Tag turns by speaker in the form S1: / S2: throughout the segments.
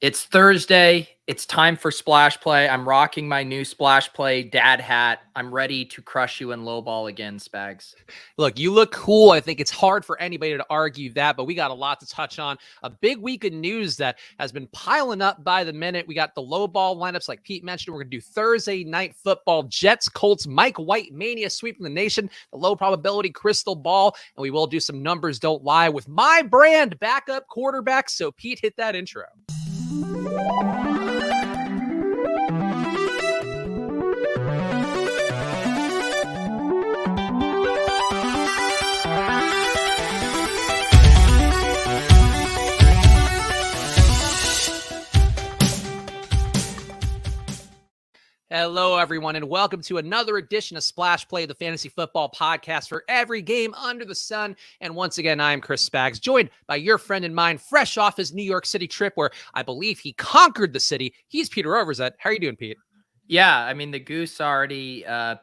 S1: It's Thursday. It's time for Splash Play. I'm rocking my new Splash Play dad hat. I'm ready to crush you in lowball again, Spags.
S2: Look, you look cool. I think it's hard for anybody to argue that, but we got a lot to touch on. A big week of news that has been piling up by the minute. We got the low ball lineups, like Pete mentioned. We're going to do Thursday night football, Jets, Colts, Mike White, Mania sweeping the nation, the low probability crystal ball, and we will do some numbers don't lie with my brand backup quarterback. So Pete, hit that intro. Hello, everyone, and welcome to another edition of Splash Play, the fantasy football podcast for every game under the sun. And once again, I am Chris Spags, joined by your friend and mine, fresh off his New York City trip, where I believe he conquered the city. He's Peter Overzet. How are you doing, Pete?
S1: Yeah, I mean, the goose already, I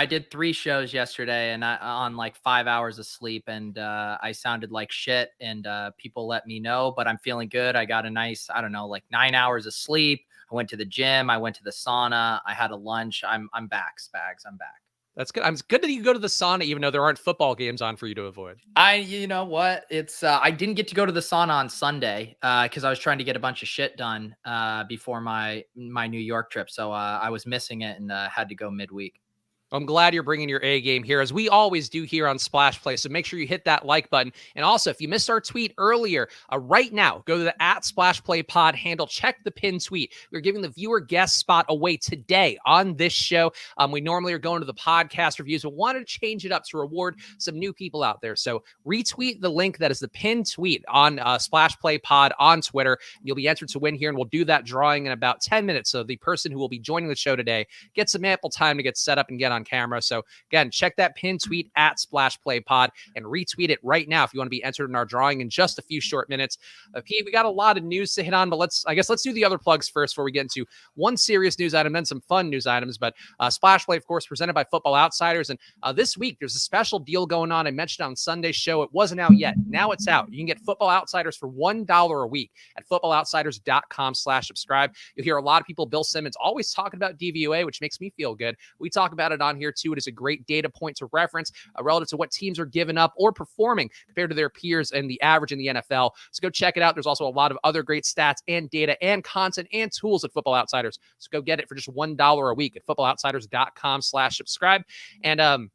S1: did 3 shows yesterday and on like 5 hours of sleep, and I sounded like shit, and people let me know, but I'm feeling good. I got a nice, I don't know, like 9 hours of sleep. I went to the gym. I went to the sauna. I had a lunch. I'm back, Spags. I'm back.
S2: That's good. I'm good that you go to the sauna, even though there aren't football games on for you to avoid.
S1: You know what? It's I didn't get to go to the sauna on Sunday because I was trying to get a bunch of shit done before my New York trip. So I was missing it and had to go midweek.
S2: I'm glad you're bringing your A game here, as we always do here on Splash Play. So make sure you hit that like button. And also, if you missed our tweet earlier, right now, go to the @SplashPlayPod handle. Check the pin tweet. We're giving the viewer guest spot away today on this show. We normally are going to the podcast reviews, but wanted to change it up to reward some new people out there. So retweet the link that is the pin tweet on Splash Play Pod on Twitter. You'll be entered to win here, and we'll do that drawing in about 10 minutes. So the person who will be joining the show today gets some ample time to get set up and get on camera. So again, check that pin tweet @SplashPlayPod and retweet it right now if you want to be entered in our drawing in just a few short minutes. Pete, we got a lot of news to hit on, but let's do the other plugs first before we get into one serious news item, then some fun news items. But Splash Play, of course, presented by Football Outsiders. And this week, there's a special deal going on. I mentioned on Sunday's show. It wasn't out yet. Now it's out. You can get Football Outsiders for $1 a week at footballoutsiders.com/subscribe. You'll hear a lot of people, Bill Simmons, always talking about DVOA, which makes me feel good. We talk about it on here too. It is a great data point to reference relative to what teams are giving up or performing compared to their peers and the average in the NFL. So go check it out. There's also a lot of other great stats and data and content and tools at Football Outsiders. So go get it for just $1 a week at footballoutsiders.com/subscribe. And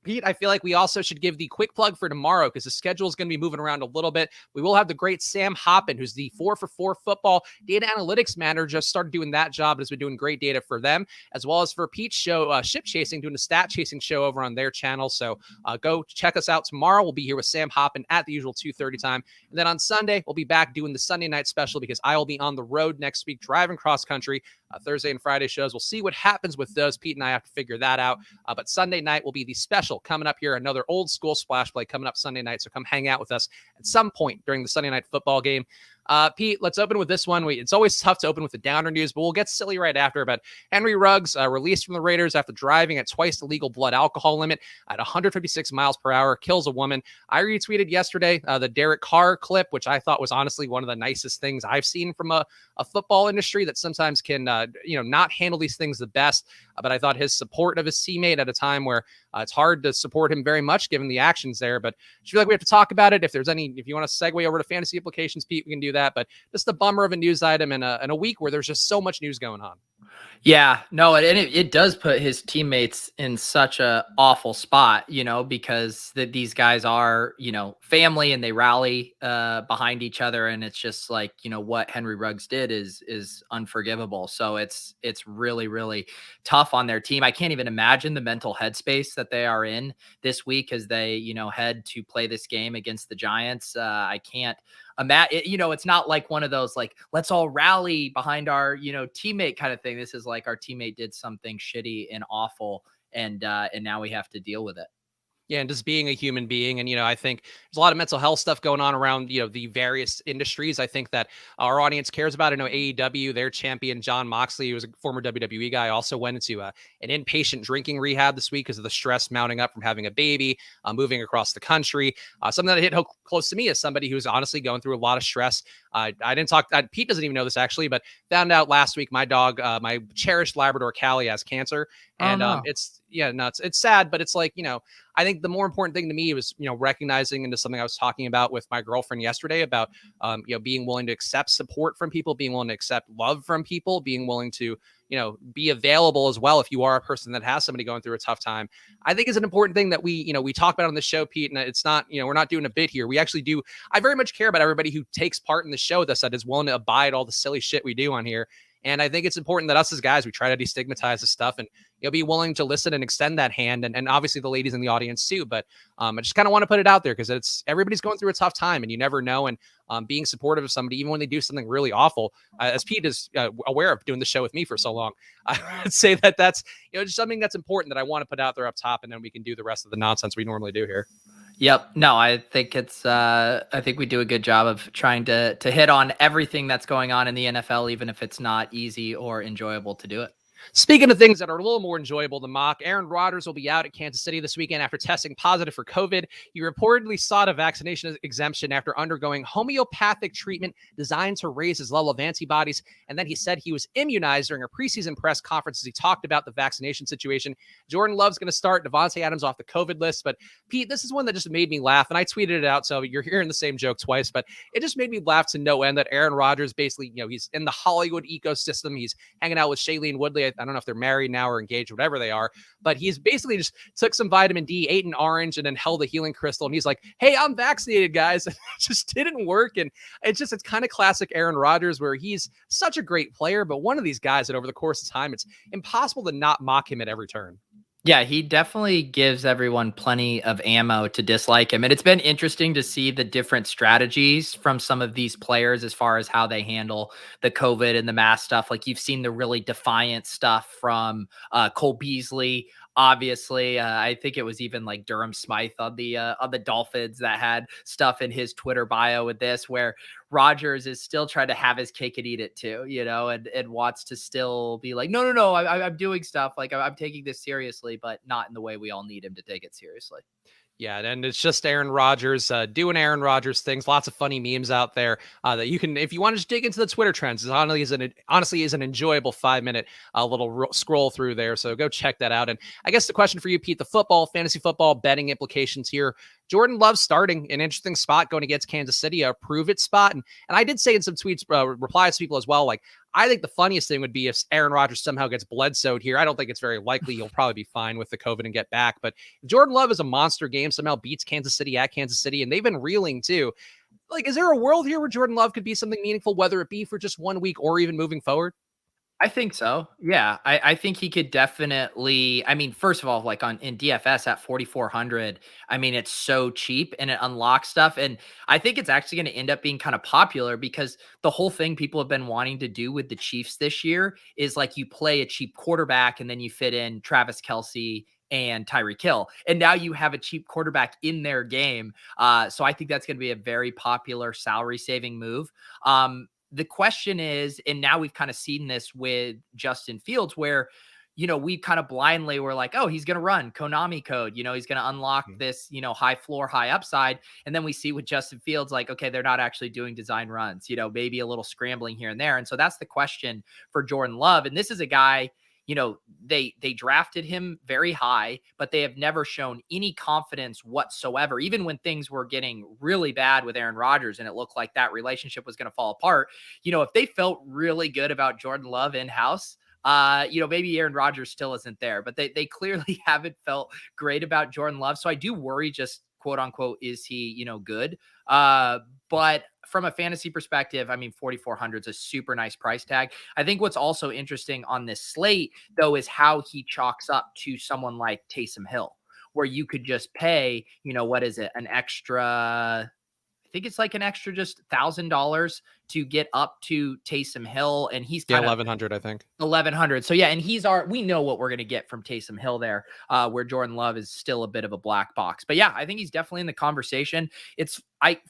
S2: Pete, I feel like we also should give the quick plug for tomorrow because the schedule is going to be moving around a little bit. We will have the great Sam Hoppen, who's the 4for4 football data analytics manager, just started doing that job and has been doing great data for them, as well as for Pete's show, Ship Chasing, doing a stat chasing show over on their channel. So go check us out tomorrow. We'll be here with Sam Hoppen at the usual 2:30 time. And then on Sunday, we'll be back doing the Sunday night special because I will be on the road next week driving cross country. Thursday and Friday shows. We'll see what happens with those. Pete and I have to figure that out. But Sunday night will be the special coming up here. Another old school Splash Play coming up Sunday night. So come hang out with us at some point during the Sunday night football game. Pete, let's open with this one. It's always tough to open with the downer news, but we'll get silly right after. But Henry Ruggs released from the Raiders after driving at twice the legal blood alcohol limit at 156 miles per hour, kills a woman. I retweeted yesterday the Derek Carr clip, which I thought was honestly one of the nicest things I've seen from a football industry that sometimes can, not handle these things the best. But I thought his support of his teammate at a time where it's hard to support him very much given the actions there. But I feel like we have to talk about it. If you want to segue over to fantasy implications, Pete, we can do that. But just a bummer of a news item in a week where there's just so much news going on.
S1: Yeah, no, and it does put his teammates in such a awful spot, because these guys are, family and they rally behind each other. And it's just like, what Henry Ruggs did is unforgivable. So it's really, really tough on their team. I can't even imagine the mental headspace that they are in this week as they, head to play this game against the Giants. I can't it's not like one of those, like, let's all rally behind our, teammate kind of thing. This is like our teammate did something shitty and awful. And now we have to deal with it.
S2: Yeah, and just being a human being. And, I think there's a lot of mental health stuff going on around, the various industries. I think that our audience cares about. I know AEW, their champion, John Moxley, who was a former WWE guy, also went into an inpatient drinking rehab this week because of the stress mounting up from having a baby, moving across the country. Something that hit close to me as somebody who's honestly going through a lot of stress. I didn't talk, Pete doesn't even know this actually, but found out last week my dog, my cherished Labrador Callie, has cancer.
S1: Oh
S2: And
S1: no.
S2: it's sad, but it's like, I think the more important thing to me was, recognizing into something I was talking about with my girlfriend yesterday about, being willing to accept support from people, being willing to accept love from people, being willing to, be available as well if you are a person that has somebody going through a tough time. I think is an important thing that we talk about on the show, Pete, and it's not, we're not doing a bit here. We actually do. I very much care about everybody who takes part in the show with us, that is willing to abide all the silly shit we do on here. And I think it's important that us as guys, we try to destigmatize this stuff and be willing to listen and extend that hand. And obviously the ladies in the audience too. But I just kind of want to put it out there because everybody's going through a tough time and you never know. And being supportive of somebody, even when they do something really awful, as Pete is aware of doing the show with me for so long, I would say that's just something that's important that I want to put out there up top, and then we can do the rest of the nonsense we normally do here.
S1: Yep. No, I think I think we do a good job of trying to hit on everything that's going on in the NFL, even if it's not easy or enjoyable to do it.
S2: Speaking of things that are a little more enjoyable than mock, Aaron Rodgers will be out at Kansas City this weekend after testing positive for COVID. He reportedly sought a vaccination exemption after undergoing homeopathic treatment designed to raise his level of antibodies. And then he said he was immunized during a preseason press conference as he talked about the vaccination situation. Jordan Love's going to start, Devontae Adams off the COVID list. But Pete, this is one that just made me laugh. And I tweeted it out, so you're hearing the same joke twice. But it just made me laugh to no end that Aaron Rodgers basically, he's in the Hollywood ecosystem. He's hanging out with Shailene Woodley. I don't know if they're married now or engaged, whatever they are, but he's basically just took some vitamin D, ate an orange, and then held a healing crystal. And he's like, hey, I'm vaccinated, guys. It just didn't work. And it's kind of classic Aaron Rodgers, where he's such a great player, but one of these guys that over the course of time, it's impossible to not mock him at every turn.
S1: Yeah, he definitely gives everyone plenty of ammo to dislike him. And it's been interesting to see the different strategies from some of these players as far as how they handle the COVID and the mask stuff. Like you've seen the really defiant stuff from Cole Beasley. Obviously, I think it was even like Durham Smythe on the Dolphins that had stuff in his Twitter bio with this, where Rodgers is still trying to have his cake and eat it too, and wants to still be like, no, I'm doing stuff. Like I'm taking this seriously, but not in the way we all need him to take it seriously.
S2: Yeah, and it's just Aaron Rodgers doing Aaron Rodgers things. Lots of funny memes out there that you can, if you want to just dig into the Twitter trends, it honestly is an enjoyable 5-minute little scroll through there. So go check that out. And I guess the question for you, Pete, the fantasy football betting implications here. Jordan Love starting an interesting spot going against Kansas City, a prove it spot. And I did say in some tweets, replies to people as well, like, I think the funniest thing would be if Aaron Rodgers somehow gets Bledsoed here. I don't think it's very likely. He'll probably be fine with the COVID and get back. But if Jordan Love is a monster game, somehow beats Kansas City at Kansas City, and they've been reeling too. Like, is there a world here where Jordan Love could be something meaningful, whether it be for just 1 week or even moving forward?
S1: I think so. Yeah. I think he could definitely, I mean, first of all, like in DFS at 4,400, I mean, it's so cheap and it unlocks stuff. And I think it's actually going to end up being kind of popular because the whole thing people have been wanting to do with the Chiefs this year is like you play a cheap quarterback and then you fit in Travis Kelce and Tyreek Hill. And now you have a cheap quarterback in their game. So I think that's going to be a very popular salary saving move. The question is, and now we've kind of seen this with Justin Fields, where, we kind of blindly were like, oh, he's going to run Konami code, he's going to unlock this, high floor, high upside. And then we see with Justin Fields, like, okay, they're not actually doing design runs, maybe a little scrambling here and there. And so that's the question for Jordan Love. And this is a guy, they drafted him very high, but they have never shown any confidence whatsoever. Even when things were getting really bad with Aaron Rodgers and it looked like that relationship was going to fall apart, if they felt really good about Jordan Love in-house, maybe Aaron Rodgers still isn't there, but they clearly haven't felt great about Jordan Love. So I do worry, just quote unquote, is he, good? But from a fantasy perspective, I mean, 4,400 is a super nice price tag. I think what's also interesting on this slate, though, is how he chalks up to someone like Taysom Hill, where you could just pay, what is it, an extra, I I think it's like an extra just $1,000 to get up to Taysom Hill. And he's
S2: Yeah,
S1: kind of
S2: 1,100, I think.
S1: 1,100. So yeah, and we know what we're going to get from Taysom Hill there, where Jordan Love is still a bit of a black box. But yeah, I think he's definitely in the conversation.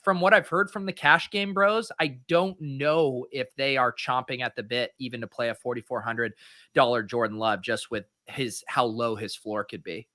S1: From what I've heard from the cash game bros, I don't know if they are chomping at the bit even to play a $4,400 Jordan Love, just with how low his floor could be.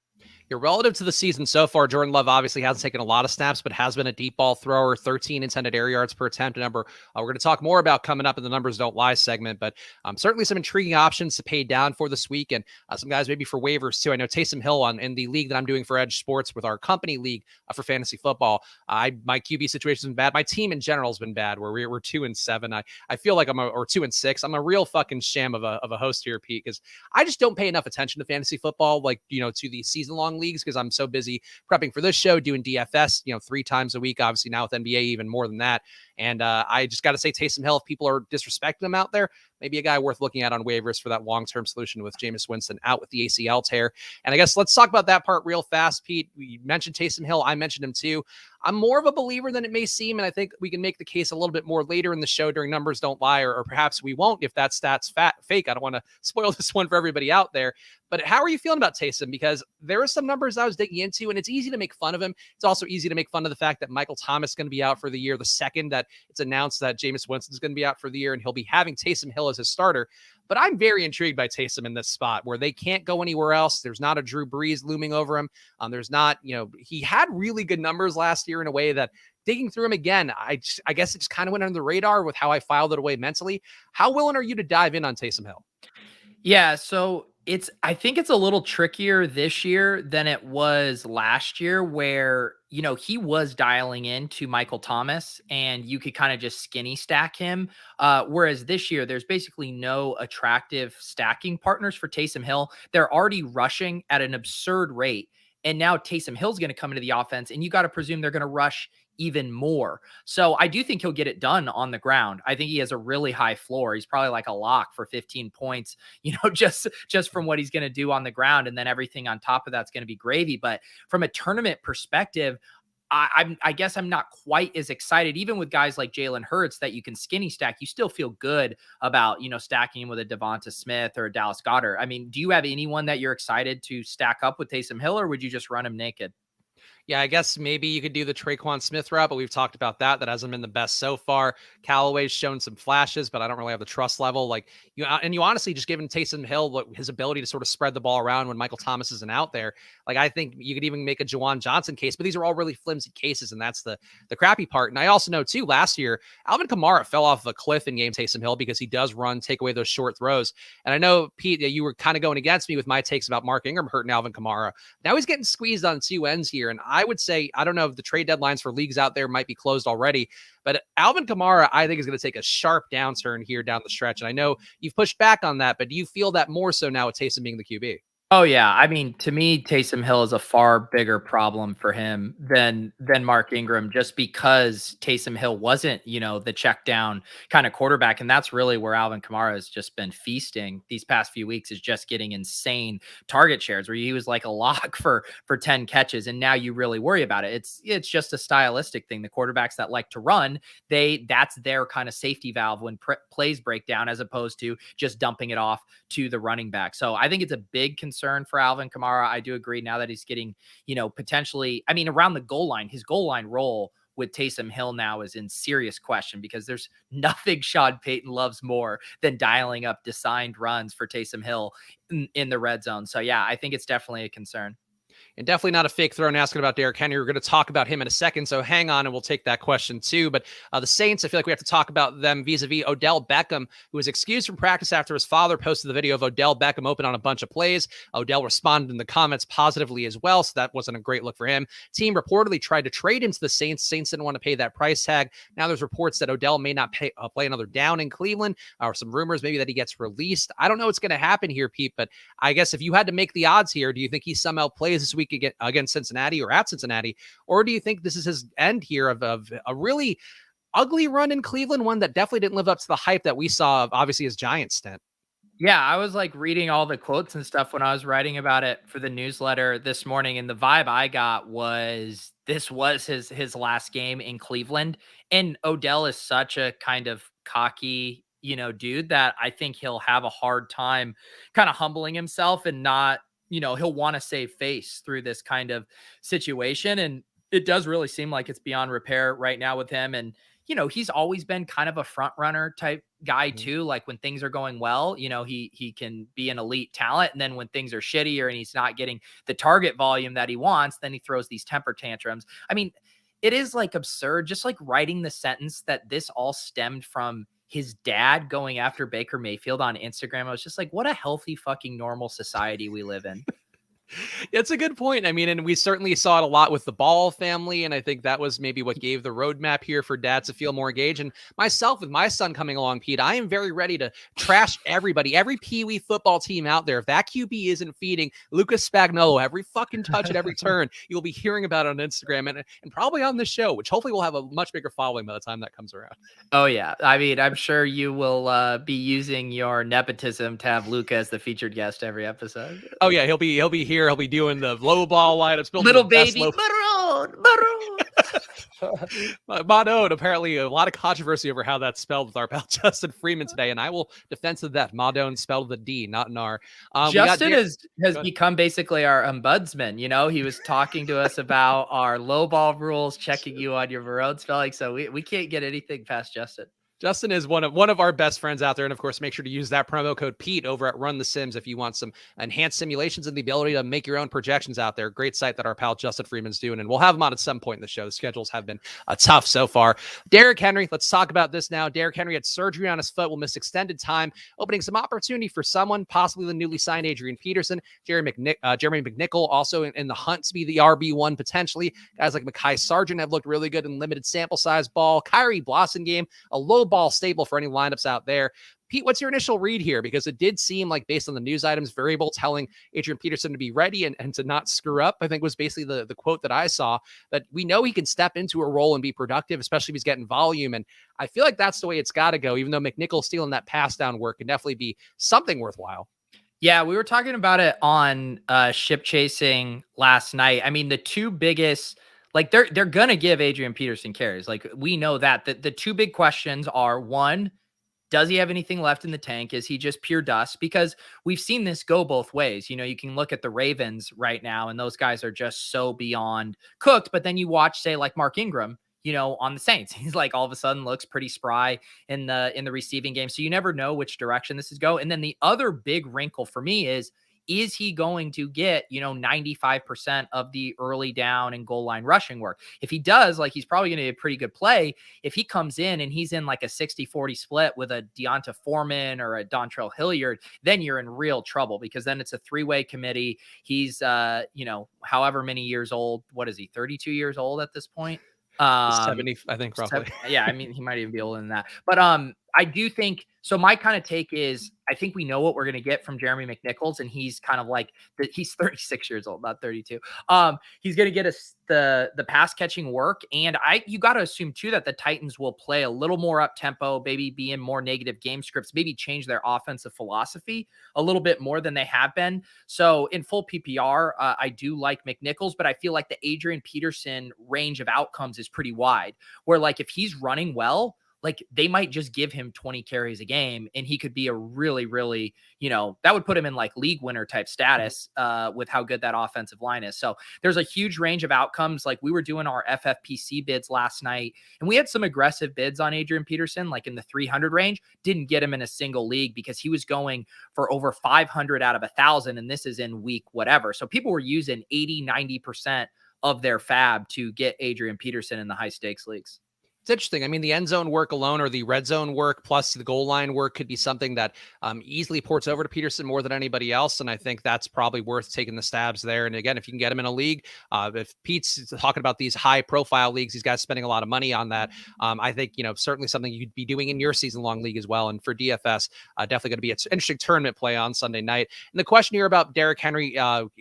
S2: Relative to the season so far, Jordan Love obviously hasn't taken a lot of snaps, but has been a deep ball thrower, 13 intended air yards per attempt, a number we're going to talk more about coming up in the Numbers Don't Lie segment, but certainly some intriguing options to pay down for this week, and some guys maybe for waivers too. I know Taysom Hill in the league that I'm doing for Edge Sports with our company league for fantasy football. My QB situation has been bad. My team in general has been bad, where we're 2-7. I feel like or 2-6. I'm a real fucking sham of a host here, Pete, because I just don't pay enough attention to fantasy football, like, to the season long leagues, because I'm so busy prepping for this show, doing DFS, 3 times a week, obviously now with NBA even more than that. And I just got to say, Taysom Hill, if people are disrespecting him out there, maybe a guy worth looking at on waivers for that long-term solution with Jameis Winston out with the ACL tear. And I guess let's talk about that part real fast, Pete. We mentioned Taysom Hill. I mentioned him too. I'm more of a believer than it may seem, and I think we can make the case a little bit more later in the show during Numbers Don't Lie, or perhaps we won't if that stat's fake. I don't want to spoil this one for everybody out there. But how are you feeling about Taysom? Because there are some numbers I was digging into, and it's easy to make fun of him. It's also easy to make fun of the fact that Michael Thomas is going to be out for the year the second that it's announced that Jameis Winston is going to be out for the year, and he'll be having Taysom Hill as his starter. But I'm very intrigued by Taysom in this spot where they can't go anywhere else. There's not a Drew Brees looming over him. There's not, he had really good numbers last year in a way that digging through him again, I guess it just kind of went under the radar with how I filed it away mentally. How willing are you to dive in on Taysom Hill?
S1: Yeah, so I think it's a little trickier this year than it was last year, where, he was dialing in to Michael Thomas and you could kind of just skinny stack him. Whereas this year, there's basically no attractive stacking partners for Taysom Hill. They're already rushing at an absurd rate. And now Taysom Hill's going to come into the offense, and you got to presume they're going to rush even more. So I do think he'll get it done on the ground. I think he has a really high floor. He's probably like a lock for 15 points, just from what he's going to do on the ground. And then everything on top of that's going to be gravy. But from a tournament perspective, I guess I'm not quite as excited, even with guys like Jalen Hurts that you can skinny stack. You still feel good about, stacking him with a Devonta Smith or a Dallas Goedert. I mean, do you have anyone that you're excited to stack up with Taysom Hill, or would you just run him naked?
S2: Yeah, I guess maybe you could do the Traquan Smith route, but we've talked about that. That hasn't been the best so far. Callaway's shown some flashes, but I don't really have the trust level. Like you honestly just given Taysom Hill his ability to sort of spread the ball around when Michael Thomas isn't out there. Like I think you could even make a Juwan Johnson case, but these are all really flimsy cases, and that's the crappy part. And I also know too, last year Alvin Kamara fell off a cliff in game Taysom Hill because he does take away those short throws. And I know Pete, you were kind of going against me with my takes about Mark Ingram hurting Alvin Kamara. Now he's getting squeezed on 2 ends here, and I would say I don't know if the trade deadlines for leagues out there might be closed already, but Alvin Kamara, I think, is going to take a sharp downturn here down the stretch. And I know you've pushed back on that, but do you feel that more so now with Taysom being the QB?
S1: Oh yeah, I mean, to me, Taysom Hill is a far bigger problem for him than Mark Ingram, just because Taysom Hill wasn't, the check down kind of quarterback, and that's really where Alvin Kamara has just been feasting these past few weeks, is just getting insane target shares where he was like a lock for 10 catches, and now you really worry about it. It's just a stylistic thing. The quarterbacks that like to run, that's their kind of safety valve when plays break down, as opposed to just dumping it off to the running back. So I think it's a big concern for Alvin Kamara. I do agree now that he's getting, potentially, I mean, around the goal line, his goal line role with Taysom Hill now is in serious question, because there's nothing Sean Payton loves more than dialing up designed runs for Taysom Hill in the red zone. So yeah, I think it's definitely a concern.
S2: And definitely not a fake throw and asking about Derrick Henry. We're going to talk about him in a second, so hang on and we'll take that question too. But the Saints, I feel like we have to talk about them vis-a-vis Odell Beckham, who was excused from practice after his father posted the video of Odell Beckham open on a bunch of plays. Odell responded in the comments positively as well, so that wasn't a great look for him. Team reportedly tried to trade him to the Saints. Saints didn't want to pay that price tag. Now there's reports that Odell may not play another down in Cleveland, or some rumors maybe that he gets released. I don't know what's going to happen here, Pete, but I guess if you had to make the odds here, do you think he somehow plays this week against Cincinnati or at Cincinnati? Or do you think this is his end here of a really ugly run in Cleveland, one that definitely didn't live up to the hype that we saw of obviously his Giants stint?
S1: Yeah, I was like reading all the quotes and stuff when I was writing about it for the newsletter this morning, and the vibe I got was this was his last game in Cleveland. And Odell is such a kind of cocky, dude that I think he'll have a hard time kind of humbling himself and not, he'll want to save face through this kind of situation. And it does really seem like it's beyond repair right now with him. And he's always been kind of a front runner type guy too. Like when things are going well, he can be an elite talent. And then when things are shittier and he's not getting the target volume that he wants, then he throws these temper tantrums. I mean, it is like absurd, just like writing the sentence that this all stemmed from his dad going after Baker Mayfield on Instagram. I was just like, what a healthy fucking normal society we live in.
S2: It's a good point. I mean, and we certainly saw it a lot with the Ball family. And I think that was maybe what gave the roadmap here for dads to feel more engaged. And myself, with my son coming along, Pete, I am very ready to trash everybody, every Pee-wee football team out there. If that QB isn't feeding Lucas Spagnuolo every fucking touch at every turn, you'll be hearing about it on Instagram and probably on the show, which hopefully will have a much bigger following by the time that comes around.
S1: Oh, yeah. I mean, I'm sure you will be using your nepotism to have Luca as the featured guest every episode.
S2: Oh, yeah. He'll be here. He'll be doing the low ball lineups.
S1: Little baby. Maroon.
S2: Maudon, apparently a lot of controversy over how that's spelled with our pal Justin Freeman today, and I will defend to that. Maudon spelled with a D, not an R.
S1: Justin has become basically our ombudsman. He was talking to us about our low ball rules, checking you on your Maroon spelling, so we can't get anything past Justin.
S2: Justin is one of our best friends out there. And of course, make sure to use that promo code Pete over at Run the Sims if you want some enhanced simulations and the ability to make your own projections out there. Great site that our pal Justin Freeman's doing. And we'll have him on at some point in the show. The schedules have been tough so far. Derrick Henry, let's talk about this now. Derrick Henry had surgery on his foot, will miss extended time, opening some opportunity for someone, possibly the newly signed Adrian Peterson. Jeremy McNichol also in the hunt to be the RB1 potentially. Guys like Mekhi Sargent have looked really good in limited sample size ball. Kyrie Blossingame, a low ball staple for any lineups out there. Pete, what's your initial read here? Because it did seem like, based on the news items, variable telling Adrian Peterson to be ready and to not screw up, I think was basically the quote that I saw, that we know he can step into a role and be productive, especially if he's getting volume. And I feel like that's the way it's got to go, even though McNichol stealing that pass down work can definitely be something worthwhile.
S1: Yeah, we were talking about it on Ship Chasing last night. I mean, the two biggest, like they're going to give Adrian Peterson carries. Like we know that the two big questions are, one, does he have anything left in the tank? Is he just pure dust? Because we've seen this go both ways. You can look at the Ravens right now, and those guys are just so beyond cooked. But then you watch, say, like Mark Ingram, on the Saints. He's like all of a sudden looks pretty spry in the receiving game. So you never know which direction this is go. And then the other big wrinkle for me is he going to get, 95% of the early down and goal line rushing work? If he does, like, he's probably going to be a pretty good play. If he comes in and he's in like a 60-40 split with a Deonta Foreman or a Dontrell Hilliard, then you're in real trouble, because then it's a three-way committee. He's, however many years old. What is he? 32 years old at this point?
S2: 70, I think, roughly.
S1: Yeah, I mean, he might even be older than that. But I do think so. My kind of take is, I think we know what we're going to get from Jeremy McNichols, and he's kind of like he's 36 years old, not 32. He's going to get us the pass catching work, and you got to assume too that the Titans will play a little more up tempo, maybe be in more negative game scripts, maybe change their offensive philosophy a little bit more than they have been. So in full PPR, I do like McNichols, but I feel like the Adrian Peterson range of outcomes is pretty wide, where like if he's running well, like they might just give him 20 carries a game and he could be a really, really, that would put him in like league winner type status with how good that offensive line is. So there's a huge range of outcomes. Like we were doing our FFPC bids last night, and we had some aggressive bids on Adrian Peterson, like in the 300 range. Didn't get him in a single league because he was going for over 500 out of 1,000. And this is in week whatever. So people were using 80-90% of their fab to get Adrian Peterson in the high stakes leagues.
S2: It's interesting. I mean, the end zone work alone, or the red zone work plus the goal line work, could be something that easily ports over to Peterson more than anybody else. And I think that's probably worth taking the stabs there. And again, if you can get him in a league, if Pete's talking about these high profile leagues, these guys spending a lot of money on that. I think, certainly something you'd be doing in your season long league as well. And for DFS, definitely going to be an interesting tournament play on Sunday night. And the question here about Derrick Henry,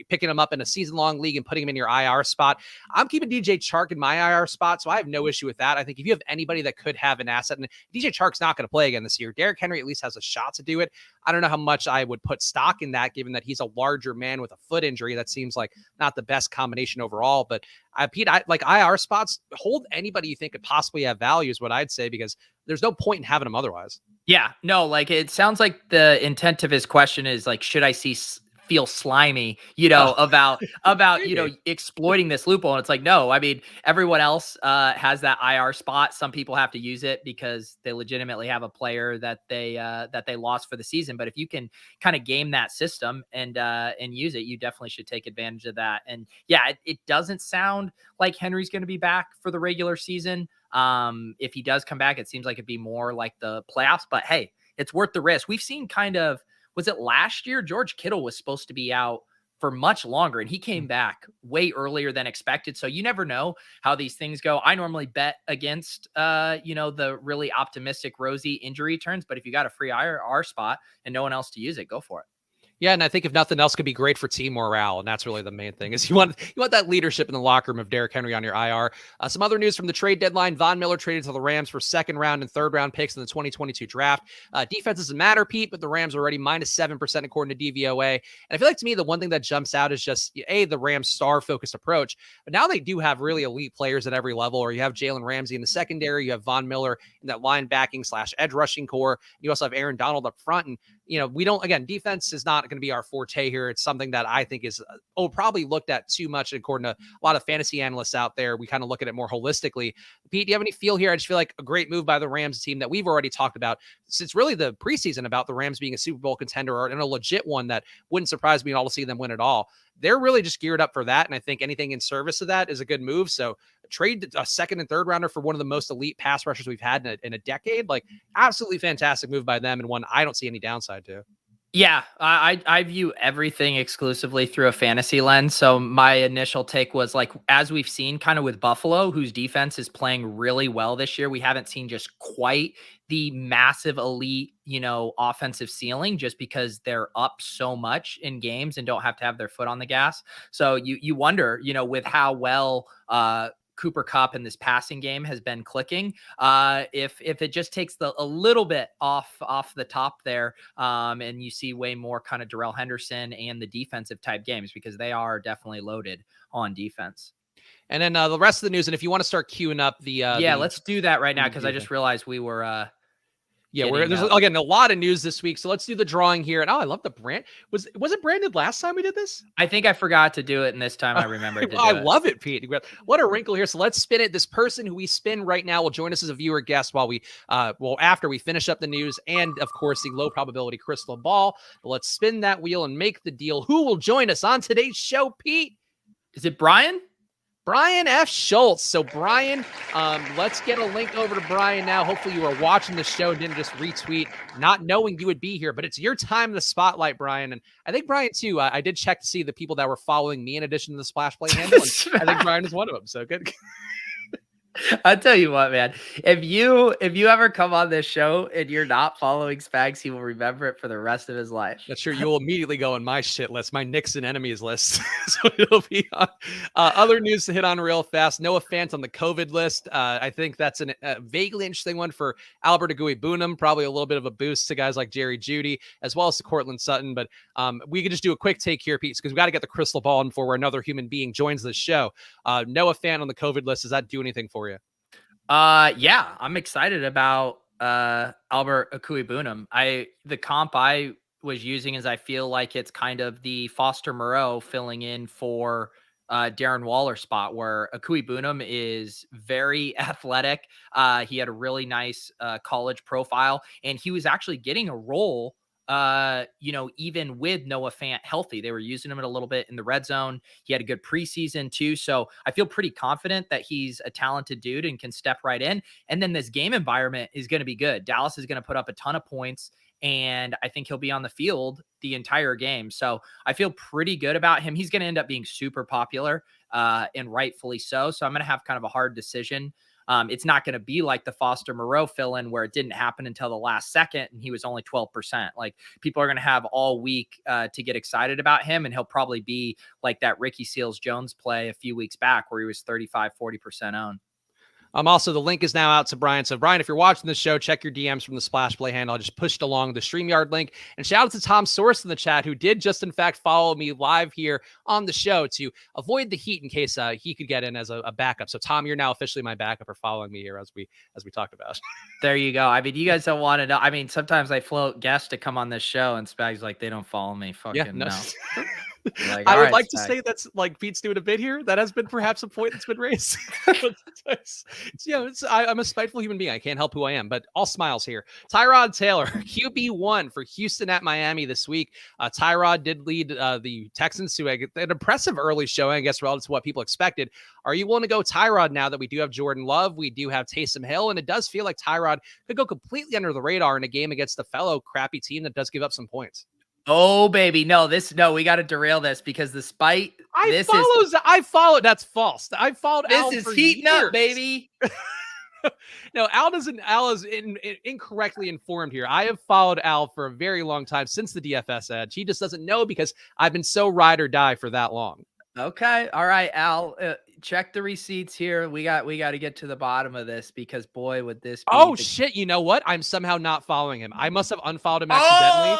S2: picking him up in a season long league and putting him in your IR spot. I'm keeping DJ Chark in my IR spot, so I have no issue with that. I think if you you have anybody that could have an asset, and DJ Chark's not going to play again this year, Derrick Henry at least has a shot to do it. I don't know how much I would put stock in that, given that he's a larger man with a foot injury. That seems like not the best combination overall. But Pete, like IR spots, hold anybody you think could possibly have value is what I'd say, because there's no point in having them otherwise.
S1: Yeah, no, like it sounds like the intent of his question is like, should I feel slimy, about exploiting this loophole? And it's like, no, I mean, everyone else has that IR spot. Some people have to use it because they legitimately have a player that they lost for the season. But if you can kind of game that system and use it, you definitely should take advantage of that. And yeah, it doesn't sound like Henry's going to be back for the regular season. If he does come back, it seems like it'd be more like the playoffs, but hey, it's worth the risk. We've seen was it last year? George Kittle was supposed to be out for much longer and he came back way earlier than expected. So you never know how these things go. I normally bet against, the really optimistic, rosy injury returns, but if you got a free IR spot and no one else to use it, go for it.
S2: Yeah, and I think if nothing else, could be great for team morale, and that's really the main thing. Is you want that leadership in the locker room of Derrick Henry on your IR. Some other news from the trade deadline: Von Miller traded to the Rams for second round and third round picks in the 2022 draft. Defense doesn't matter, Pete, but the Rams are already -7% according to DVOA. And I feel like to me the one thing that jumps out is just the Rams' star focused approach. But now they do have really elite players at every level. Or you have Jalen Ramsey in the secondary, you have Von Miller in that linebacking / edge rushing core. You also have Aaron Donald up front, and we don't, again, defense is not going to be our forte here. It's something that I think is probably looked at too much. According to a lot of fantasy analysts out there, we kind of look at it more holistically. Pete, do you have any feel here? I just feel like a great move by the Rams team that we've already talked about since really the preseason about the Rams being a Super Bowl contender and a legit one that wouldn't surprise me at all to see them win it all. They're really just geared up for that. And I think anything in service of that is a good move. So trade a second and third rounder for one of the most elite pass rushers we've had in a decade. Like, absolutely fantastic move by them, and one I don't see any downside to.
S1: Yeah, I view everything exclusively through a fantasy lens. So my initial take was like, as we've seen kind of with Buffalo, whose defense is playing really well this year, we haven't seen just quite the massive elite, offensive ceiling, just because they're up so much in games and don't have to have their foot on the gas. So you wonder, with how well Cooper Kupp in this passing game has been clicking. If it just takes a little bit off the top there, and you see way more kind of Darrell Henderson and the defensive type games, because they are definitely loaded on defense.
S2: And then the rest of the news, and if you want to start queuing up
S1: let's do that right now, because I just realized we were
S2: there's again a lot of news this week, so let's do the drawing here. And I love the brand. Was it branded last time we did this?
S1: I think I forgot to do it, and this time I remembered to do
S2: it. Love it, Pete. What a wrinkle here. So let's spin it. This person who we spin right now will join us as a viewer guest while we after we finish up the news and of course the low probability crystal ball. But let's spin that wheel and make the deal. Who will join us on today's show, Pete?
S1: Is it Brian
S2: F. Schultz. So Brian, let's get a link over to Brian now. Hopefully you are watching the show and didn't just retweet, not knowing you would be here, but it's your time in the spotlight, Brian. And I think Brian too, I did check to see the people that were following me in addition to the Splash Play handle. I think Brian is one of them. So good.
S1: I'll tell you what, man, if you ever come on this show and you're not following Spags, he will remember it for the rest of his life.
S2: That's true. You'll immediately go on my shit list, my Nixon enemies list. So it'll be on. Other news to hit on real fast. Noah Fant on the COVID list. I think that's a vaguely interesting one for Albert Agui-Bunum. Probably a little bit of a boost to guys like Jerry Jeudy, as well as to Cortland Sutton. But we could just do a quick take here, Pete, because we got to get the crystal ball in before another human being joins the show. Noah Fant on the COVID list. Does that do anything for you?
S1: Yeah, I'm excited about Albert Akui-Bunum. The comp I was using is I feel like it's kind of the Foster Moreau filling in for Darren Waller spot, where Akui-Bunum is very athletic. He had a really nice college profile, and he was actually getting a role even with Noah Fant healthy. They were using him a little bit in the red zone. He had a good preseason too. So I feel pretty confident that he's a talented dude and can step right in. And then this game environment is going to be good. Dallas is going to put up a ton of points, and I think he'll be on the field the entire game. So I feel pretty good about him. He's going to end up being super popular, and rightfully so. So I'm going to have kind of a hard decision. It's not going to be like the Foster Moreau fill-in where it didn't happen until the last second and he was only 12%. Like, people are going to have all week to get excited about him, and he'll probably be like that Ricky Seals-Jones play a few weeks back where he was 35-40% owned.
S2: Also, the link is now out to Brian. So, Brian, if you're watching this show, check your DMs from the Splash Play handle. I just pushed along the StreamYard link. And shout out to Tom Source in the chat, who did just, in fact, follow me live here on the show to avoid the heat in case he could get in as a backup. So, Tom, you're now officially my backup for following me here as we talked about.
S1: There you go. I mean, you guys don't want to know. I mean, sometimes I float guests to come on this show, and Spags like, they don't follow me. Fucking no.
S2: Like, I would like to say that's like Pete's doing a bit here. That has been perhaps a point that's been raised. I'm a spiteful human being. I can't help who I am, but all smiles here. Tyrod Taylor, QB1 for Houston at Miami this week. Tyrod did lead the Texans to an impressive early showing, I guess, relative to what people expected. Are you willing to go Tyrod now that we do have Jordan Love? We do have Taysom Hill, and it does feel like Tyrod could go completely under the radar in a game against a fellow crappy team that does give up some points.
S1: Oh, baby. No, we got to derail this because despite
S2: I followed. That's false. I followed.
S1: This is heating up, baby.
S2: No, Al is incorrectly informed here. I have followed Al for a very long time since the DFS Edge. He just doesn't know because I've been so ride or die for that long.
S1: Okay. All right, Al, check the receipts here. We got to get to the bottom of this because boy, would this be
S2: shit. You know what? I'm somehow not following him. I must have unfollowed him accidentally.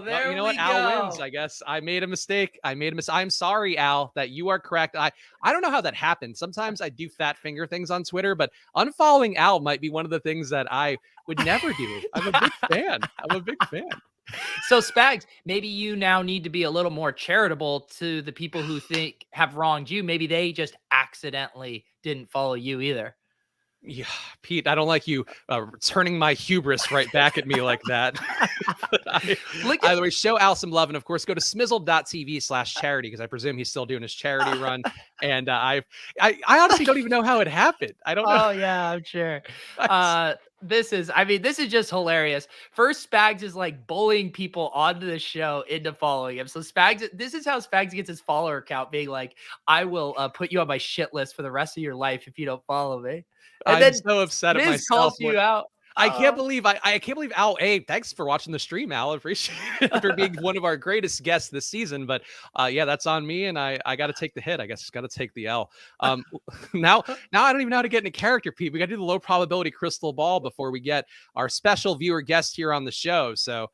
S1: There
S2: you know what?
S1: go.
S2: Al wins, I guess. I made a mistake. I'm sorry, Al, that you are correct. I don't know how that happened. Sometimes I do fat finger things on Twitter, but unfollowing Al might be one of the things that I would never do. I'm a big fan.
S1: So Spags, maybe you now need to be a little more charitable to the people who have wronged you. Maybe they just accidentally didn't follow you either.
S2: Yeah, Pete, I don't like you turning my hubris right back at me like that. By the way, show Al some love. And of course, go to smizzle.tv/charity because I presume he's still doing his charity run. And I honestly don't even know how it happened. I don't know.
S1: Oh, yeah, I'm sure. This is just hilarious. First, Spags is like bullying people onto the show into following him. So this is how Spags gets his follower count, being like, I will put you on my shit list for the rest of your life if you don't follow me. And
S2: I'm
S1: then
S2: so upset at myself.
S1: Calls you out.
S2: I can't believe Al. Hey, thanks for watching the stream, Al. I appreciate it for being one of our greatest guests this season. But yeah, that's on me, and I got to take the hit. I guess got to take the L. Now I don't even know how to get into character, Pete. We got to do the low probability crystal ball before we get our special viewer guest here on the show. So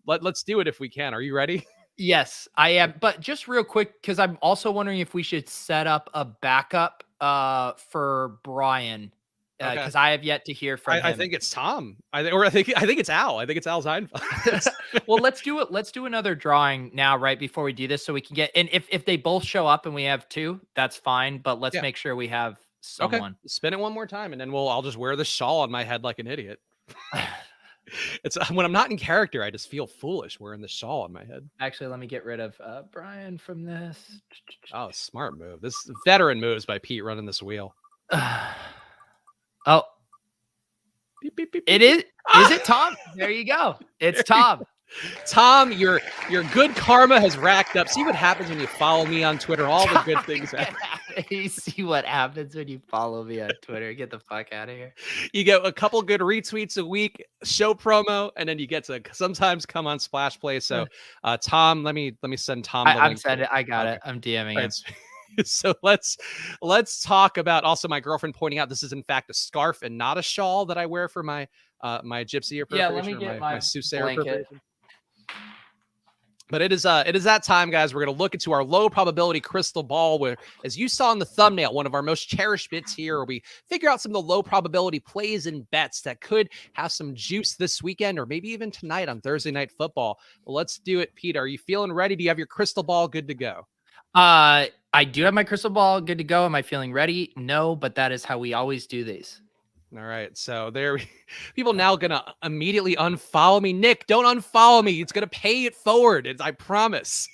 S2: let's do it if we can. Are you ready?
S1: Yes, I am. But just real quick, because I'm also wondering if we should set up a backup for Brian. Because I have yet to hear from him.
S2: I think it's Tom. I think it's Al. I think it's Al Seinfeld.
S1: Well, let's do it. Let's do another drawing now, right before we do this, so we can get. And if they both show up and we have two, that's fine. But let's make sure we have someone.
S2: Okay. Spin it one more time, and then I'll just wear the shawl on my head like an idiot. It's when I'm not in character, I just feel foolish wearing the shawl on my head.
S1: Actually, let me get rid of Brian from this.
S2: Oh, smart move. This veteran moves by Pete running this wheel.
S1: Oh, beep, beep, beep, it is. Is it Tom? There you go. It's Tom.
S2: Tom, your good karma has racked up. See what happens when you follow me on Twitter. All the good things happen.
S1: You see what happens when you follow me on Twitter. Get the fuck out of here.
S2: You get a couple good retweets a week, show promo, and then you get to sometimes come on Splash Play. So, Tom, let me send Tom.
S1: I'm sending. I got it. I'm DMing him.
S2: So let's talk about also my girlfriend pointing out this is in fact a scarf and not a shawl that I wear for my my gypsy appropriation.
S1: Yeah, let me get my
S2: soothsayer appropriation. But it is that time, guys. We're going to look into our low probability crystal ball where, as you saw in the thumbnail, one of our most cherished bits here, where we figure out some of the low probability plays and bets that could have some juice this weekend or maybe even tonight on Thursday Night Football. Well, let's do it, Peter. Are you feeling ready? Do you have your crystal ball good to go?
S1: I do have my crystal ball good to go. Am I feeling ready? No, but that is how we always do these.
S2: All right. So people now going to immediately unfollow me. Nick, don't unfollow me. It's going to pay it forward. I promise.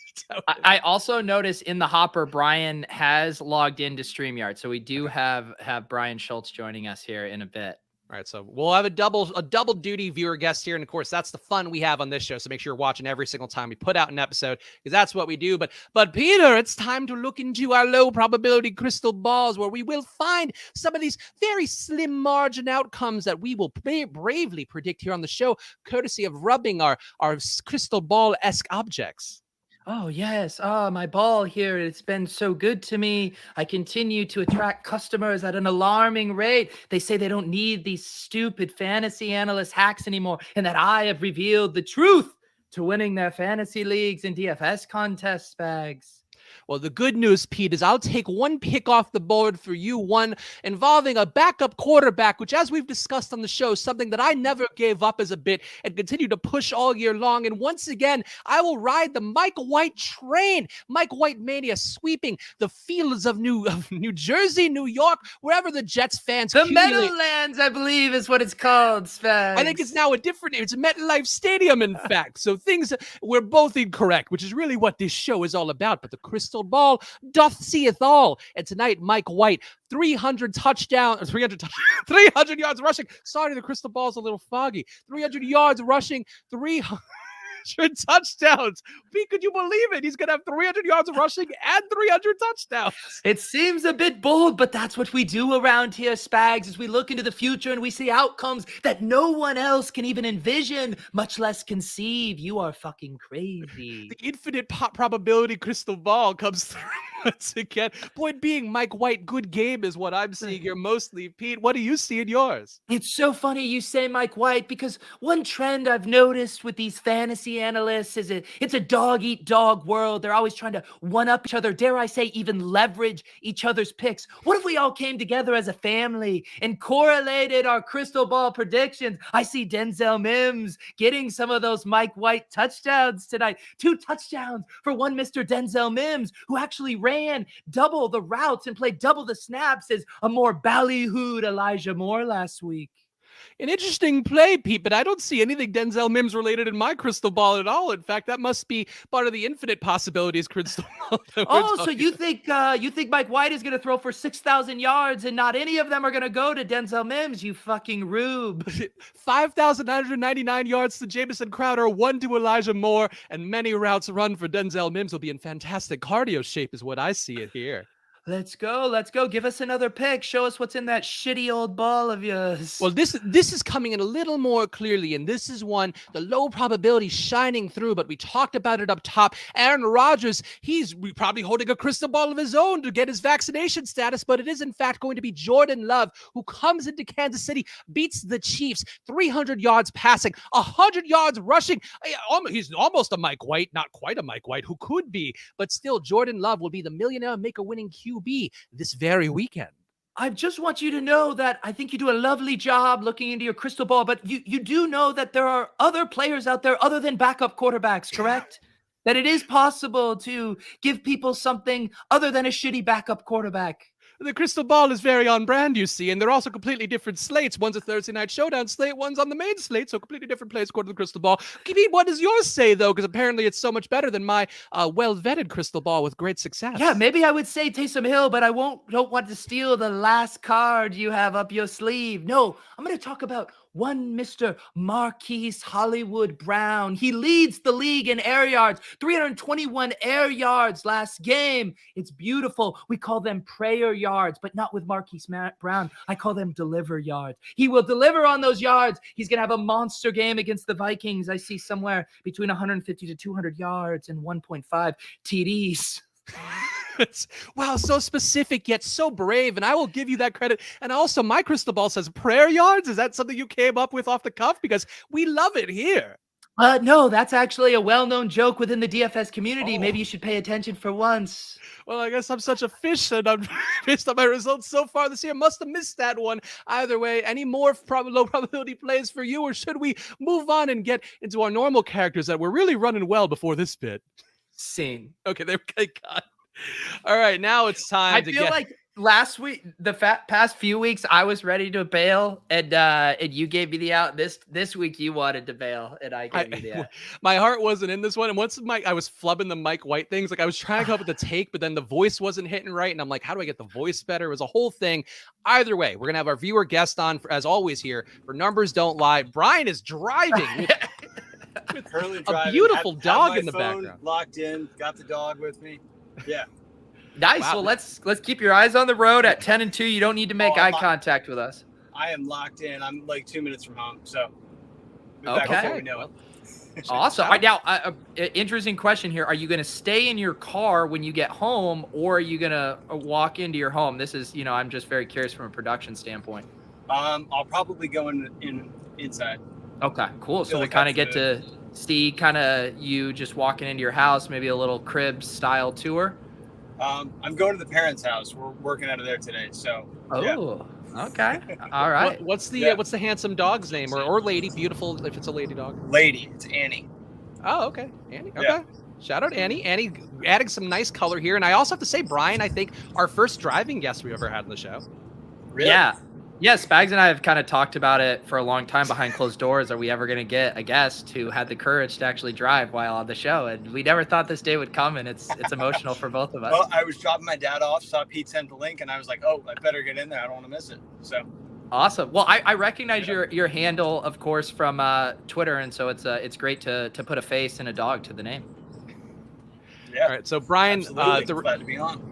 S1: I also noticed in the hopper, Brian has logged into StreamYard. So we do have Brian Schultz joining us here in a bit.
S2: All right, so we'll have a double duty viewer guest here, and of course that's the fun we have on this show. So make sure you're watching every single time we put out an episode because that's what we do. But Peter, it's time to look into our low probability crystal balls where we will find some of these very slim margin outcomes that we will bravely predict here on the show, courtesy of rubbing our crystal ball-esque objects.
S1: Oh, yes. My ball here. It's been so good to me. I continue to attract customers at an alarming rate. They say they don't need these stupid fantasy analyst hacks anymore, and that I have revealed the truth to winning their fantasy leagues and DFS contests, Spags.
S2: Well, the good news, Pete, is I'll take one pick off the board for you, one involving a backup quarterback, which, as we've discussed on the show, is something that I never gave up as a bit and continue to push all year long. And once again, I will ride the Mike White train. Mike White mania sweeping the fields of New Jersey, New York, wherever the Jets fans
S1: The
S2: accumulate.
S1: Meadowlands, I believe, is what it's called, Spags.
S2: I think it's now a different name. It's MetLife Stadium, in fact. So things, we're both incorrect, which is really what this show is all about. But the crystal ball doth seeth all. And tonight, Mike White, 300 yards rushing. Sorry, the crystal ball's a little foggy. 300 yards rushing, 300 touchdowns. Pete, could you believe it? He's going to have 300 yards of rushing and 300 touchdowns.
S1: It seems a bit bold, but that's what we do around here, Spags, as we look into the future and we see outcomes that no one else can even envision, much less conceive. You are fucking crazy.
S2: The infinite probability crystal ball comes through once again. Point being, Mike White, good game is what I'm seeing here mostly. Pete, what do you see in yours?
S1: It's so funny you say Mike White, because one trend I've noticed with these fantasy analysts is it's a dog-eat-dog world. They're always trying to one-up each other, dare I say even leverage each other's picks. What if we all came together as a family and correlated our crystal ball predictions? I see Denzel Mims getting some of those Mike White touchdowns tonight. 2 touchdowns for one Mr. Denzel Mims, who actually ran double the routes and played double the snaps as a more ballyhooed Elijah Moore last week.
S2: An interesting play, Pete, but I don't see anything Denzel Mims related in my crystal ball at all. In fact, that must be part of the infinite possibilities crystal ball.
S1: Oh, so you think Mike White is going to throw for 6,000 yards and not any of them are going to go to Denzel Mims, you fucking rube.
S2: 5,999 yards to Jamison Crowder, 1 to Elijah Moore, and many routes run for Denzel Mims will be in fantastic cardio shape is what I see it here.
S1: Let's go. Give us another pick. Show us what's in that shitty old ball of yours.
S2: Well, this is coming in a little more clearly, and this is one, the low probability shining through, but we talked about it up top. Aaron Rodgers, he's probably holding a crystal ball of his own to get his vaccination status, but it is in fact going to be Jordan Love, who comes into Kansas City, beats the Chiefs, 300 yards passing, 100 yards rushing. He's almost a Mike White, not quite a Mike White, who could be, but still Jordan Love will be the millionaire maker winning QB this very weekend.
S1: I just want you to know that I think you do a lovely job looking into your crystal ball, but you do know that there are other players out there other than backup quarterbacks, correct? That it is possible to give people something other than a shitty backup quarterback.
S2: The crystal ball is very on brand, you see, and they're also completely different slates. One's a Thursday night showdown slate, one's on the main slate, so completely different plays according to the crystal ball. Pete, what does yours say, though? Because apparently it's so much better than my well-vetted crystal ball with great success.
S1: Yeah, maybe I would say Taysom Hill, but I don't want to steal the last card you have up your sleeve. No, I'm going to talk about one Mr. Marquise Hollywood Brown. He leads the league in air yards, 321 air yards last game. It's beautiful. We call them prayer yards, but not with Marquise Brown. I call them deliver yards. He will deliver on those yards. He's going to have a monster game against the Vikings. I see somewhere between 150 to 200 yards and 1.5 TDs.
S2: Wow, so specific yet so brave, and I will give you that credit. And also, my crystal ball says prayer yards. Is that something you came up with off the cuff? Because we love it here.
S1: No, that's actually a well-known joke within the DFS community. Maybe you should pay attention for once.
S2: Well, I guess I'm such a fish, and I'm based on my results so far this year. Must have missed that one. Either way, any more low probability plays for you, or should we move on and get into our normal characters that were really running well before this bit?
S1: Scene.
S2: Okay, there we go. All right, now it's time
S1: I feel like last week, past few weeks, I was ready to bail, and you gave me the out. This week, you wanted to bail, and I gave you the out.
S2: My heart wasn't in this one, and once I was flubbing the Mike White things, like I was trying to come up with the take, but then the voice wasn't hitting right, and I'm like, how do I get the voice better? It was a whole thing. Either way, we're gonna have our viewer guest on, as always here, for Numbers Don't Lie. Brian is driving with a beautiful dog in the background.
S3: Locked in, got the dog with me. Yeah.
S1: Nice. Wow. Well, let's keep your eyes on the road at 10-2. You don't need to make eye contact with us.
S3: I am locked in. I'm like 2 minutes from home. So Back before
S1: Okay.
S3: we know it.
S1: Awesome. All right, now, interesting question here. Are you going to stay in your car when you get home, or are you going to walk into your home? This is, I'm just very curious from a production standpoint.
S3: I'll probably go inside.
S1: Okay, cool. So we
S3: like
S1: kind of
S3: that's
S1: get to see kind of you just walking into your house, maybe a little crib style tour.
S3: I'm going to the parents' house. We're working out of there today. So.
S1: Oh, okay. All right.
S2: What's the handsome dog's name or lady? Beautiful if it's a lady dog.
S3: Lady. It's Annie.
S2: Oh, okay. Annie. Okay.
S3: Yeah.
S2: Shout out Annie. Annie adding some nice color here. And I also have to say, Brian, I think our first driving guest we've ever had on the show.
S3: Really?
S1: Yeah. Yeah, Spags and I have kind of talked about it for a long time behind closed doors. Are we ever going to get a guest who had the courage to actually drive while on the show? And we never thought this day would come, and it's emotional for both of us.
S3: Well, I was dropping my dad off, saw Pete send the link, and I was like, oh, I better get in there. I don't want to miss it. So
S1: awesome. Well, I recognize your handle, of course, from Twitter, and so it's great to put a face and a dog to the name.
S3: Yeah.
S2: All right, so Brian,
S3: glad to be on.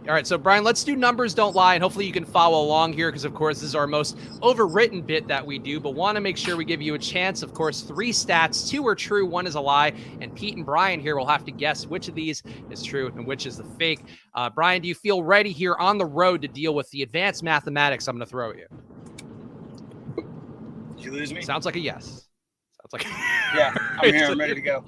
S2: All right, so Brian, let's do numbers don't lie, and hopefully you can follow along here because, of course, this is our most overwritten bit that we do, but want to make sure we give you a chance. Of course, 3 stats, 2 are true, 1 is a lie, and Pete and Brian here will have to guess which of these is true and which is the fake. Brian, do you feel ready here on the road to deal with the advanced mathematics I'm going to throw at you?
S3: Did you lose me?
S2: Sounds like a yes. Sounds like
S3: yeah, I'm here. I'm ready to go.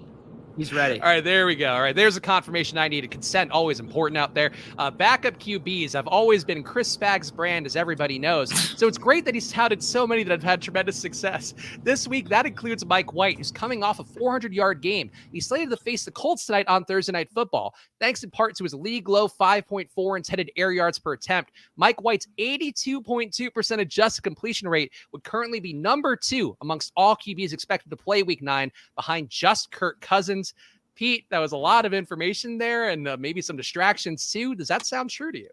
S1: He's ready.
S2: All right, there we go. All right, there's a confirmation I needed. Consent, always important out there. Backup QBs have always been Chris Spags' brand, as everybody knows. So it's great that he's touted so many that have had tremendous success. This week, that includes Mike White, who's coming off a 400-yard game. He's slated to face the Colts tonight on Thursday Night Football. Thanks in part to his league-low 5.4 intended air yards per attempt, Mike White's 82.2% adjusted completion rate would currently be number 2 amongst all QBs expected to play Week 9, behind just Kirk Cousins. Pete, that was a lot of information there and maybe some distractions too. Does that sound true to you?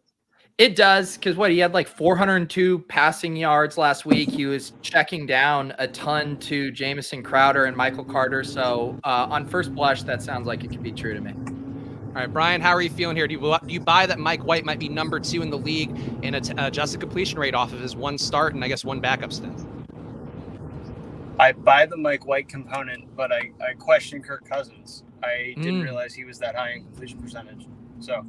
S1: It does, because he had like 402 passing yards last week. He was checking down a ton to Jamison Crowder and Michael Carter. So on first blush, that sounds like it could be true to me.
S2: All right, Brian, how are you feeling here? Do you buy that Mike White might be number 2 in the league in adjusted completion rate off of his 1 start and I guess 1 backup stint?
S3: I buy the Mike White component, but I question Kirk Cousins. I didn't realize he was that high in completion percentage. So,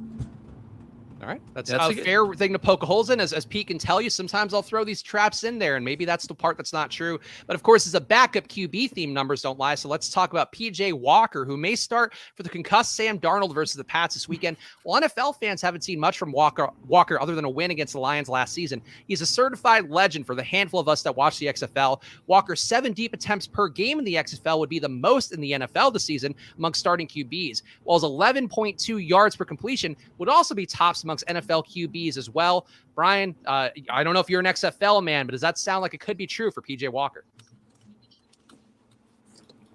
S2: all right, that's a fair thing to poke holes in. As Pete can tell you, sometimes I'll throw these traps in there, and maybe that's the part that's not true. But of course, it's a backup QB theme. Numbers don't lie. So let's talk about PJ Walker, who may start for the concussed Sam Darnold versus the Pats this weekend. Well, NFL fans haven't seen much from Walker other than a win against the Lions last season. He's a certified legend for the handful of us that watch the XFL. Walker's 7 deep attempts per game in the XFL would be the most in the NFL this season among starting QBs, while his 11.2 yards per completion would also be tops amongst NFL QBs as well. Brian, I don't know if you're an XFL man, but does that sound like it could be true for PJ Walker?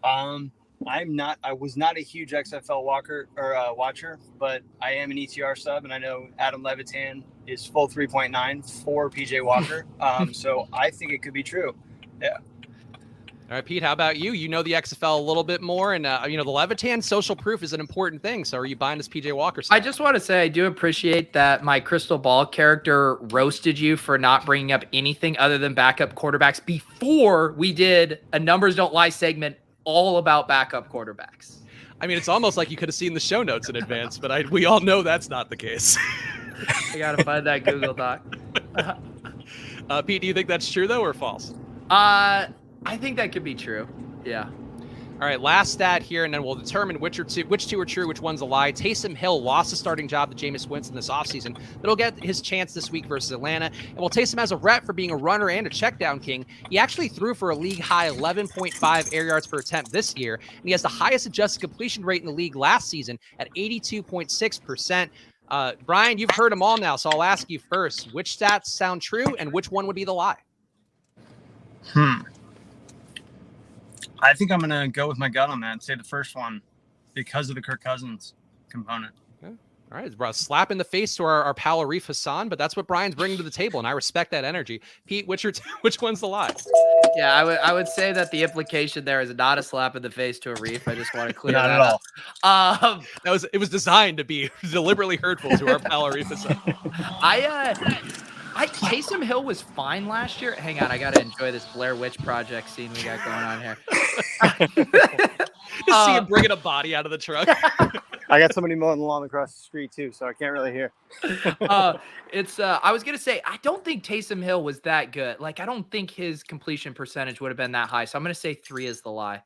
S3: I'm not. I was not a huge XFL watcher, but I am an ETR sub, and I know Adam Levitan is full 3.9 for PJ Walker. So I think it could be true. Yeah.
S2: All right, Pete, how about you? You know the XFL a little bit more, and the Levitan social proof is an important thing. So are you buying this PJ Walker stuff?
S1: I just want to say I do appreciate that my crystal ball character roasted you for not bringing up anything other than backup quarterbacks before we did a Numbers Don't Lie segment all about backup quarterbacks.
S2: I mean, it's almost like you could have seen the show notes in advance, but we all know that's not the case.
S1: I got to find that Google Doc.
S2: Pete, do you think that's true, though, or false?
S1: I think that could be true. Yeah.
S2: All right, last stat here, and then we'll determine which 2 are true, which one's a lie. Taysom Hill lost the starting job to Jameis Winston this offseason, but he'll get his chance this week versus Atlanta. And while Taysom has a rep for being a runner and a checkdown king, he actually threw for a league-high 11.5 air yards per attempt this year, and he has the highest adjusted completion rate in the league last season at 82.6%. Brian, you've heard them all now, so I'll ask you first. Which stats sound true, and which one would be the lie?
S3: I think I'm going to go with my gut on that and say the first one because of the Kirk Cousins component.
S2: Okay. All right, bro, slap in the face to our pal Arif Hassan, but that's what Brian's bringing to the table, and I respect that energy. Pete, which one's the lie?
S1: Yeah, I would say that the implication there is not a slap in the face to Arif. I just want to clear
S3: Not
S1: that
S3: at
S1: up.
S3: all.
S2: It was designed to be deliberately hurtful to our pal Arif Hassan.
S1: Taysom Hill was fine last year. Hang on, I got to enjoy this Blair Witch Project scene we got going on here.
S2: Just see him bringing a body out of the truck.
S3: I got somebody mowing the lawn across the street too, so I can't really hear.
S1: I was going to say, I don't think Taysom Hill was that good. Like, I don't think his completion percentage would have been that high. So I'm going to say 3 is the lie.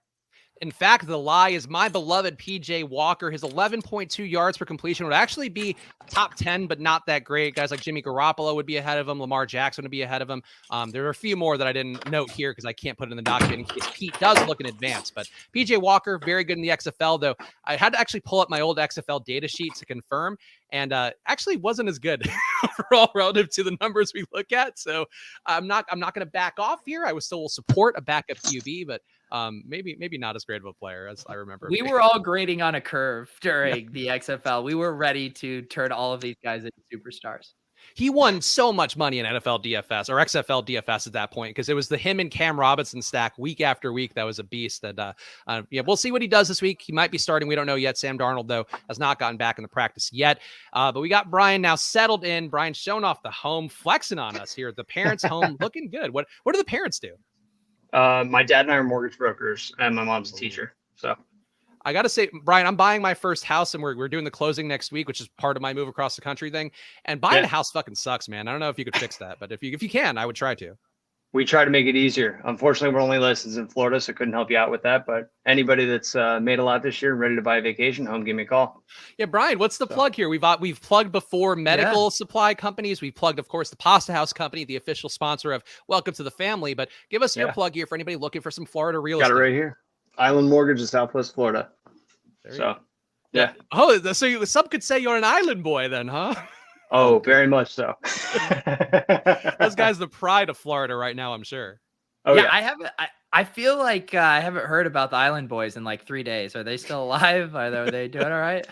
S2: In fact, the lie is my beloved PJ Walker. His 11.2 yards per completion would actually be top 10, but not that great. Guys like Jimmy Garoppolo would be ahead of him. Lamar Jackson would be ahead of him. There are a few more that I didn't note here because I can't put it in the document in case Pete does look in advance. But PJ Walker, very good in the XFL, though. I had to actually pull up my old XFL data sheet to confirm, and actually wasn't as good overall relative to the numbers we look at. So I'm not going to back off here. I still will support a backup QB, but maybe not as great of a player as I remember.
S1: We were all grading on a curve during the XFL. We were ready to turn all of these guys into superstars.
S2: He won so much money in NFL DFS or XFL DFS at that point because it was the him and Cam Robinson stack week after week. That was a beast. That we'll see what he does this week. He might be starting. We don't know yet. Sam Darnold, though, has not gotten back in the practice yet. But we got Brian now settled in. Brian showing off the home, flexing on us here at the parents' home, looking good. What do the parents do?
S4: My dad and I are mortgage brokers, and my mom's a teacher. So
S2: I got to say, Brian, I'm buying my first house, and we're doing the closing next week, which is part of my move across the country thing. And buying a house fucking sucks, man. I don't know if you could fix that, but if you can, I would try to.
S4: We try to make it easier. Unfortunately, we're only licensed in Florida, so couldn't help you out with that. But anybody that's made a lot this year and ready to buy a vacation home, give me a call.
S2: Yeah, Brian, what's the plug here? We've plugged before medical supply companies. We've plugged, of course, the Pasta House Company, the official sponsor of Welcome to the Family. But give us your plug here for anybody looking for some Florida real estate.
S4: Got it right here. Island Mortgage in Southwest Florida. So, yeah.
S2: Oh, so some could say you're an island boy then, huh?
S4: Oh, very much so.
S2: Those guys, the pride of Florida right now, I'm sure.
S4: Oh, yeah.
S1: I feel like I haven't heard about the Island Boys in like 3 days. Are they still alive? Are they doing all right?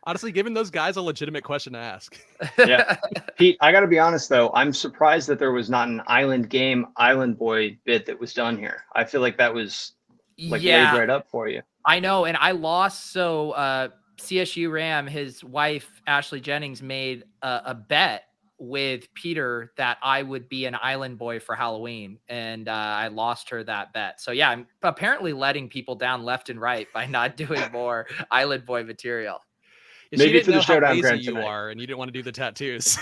S2: Honestly, giving those guys a legitimate question to ask.
S4: Yeah. Pete, I got to be honest, though. I'm surprised that there was not an Island Game, Island Boy bit that was done here. I feel like that was laid right up for you.
S1: I know. And I lost. So CSU Ram, his wife, Ashley Jennings, made a bet with Peter that I would be an Island Boy for Halloween. And I lost her that bet. So yeah, I'm apparently letting people down left and right by not doing more Island Boy material.
S4: Maybe for the Showdown
S2: how
S4: Grand
S2: lazy you
S4: tonight.
S2: are, and you didn't want to do the tattoos.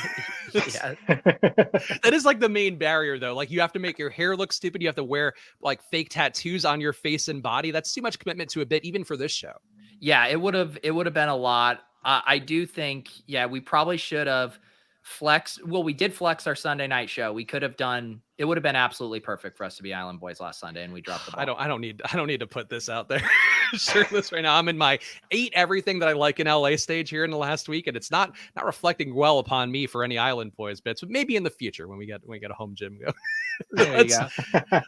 S1: Yeah.
S2: That is like the main barrier, though. Like, you have to make your hair look stupid. You have to wear like fake tattoos on your face and body. That's too much commitment to a bit, even for this show.
S1: Yeah, it would have been a lot. I do think, we probably should have flexed. Well, we did flex our Sunday night show. We could have done. It would have been absolutely perfect for us to be Island Boys last Sunday, and we dropped the ball.
S2: I don't need to put this out there. Shirtless right now. I'm in my 8 everything that I like in LA stage here in the last week, and it's not reflecting well upon me for any Island Boys bits, but maybe in the future when we get a home gym go.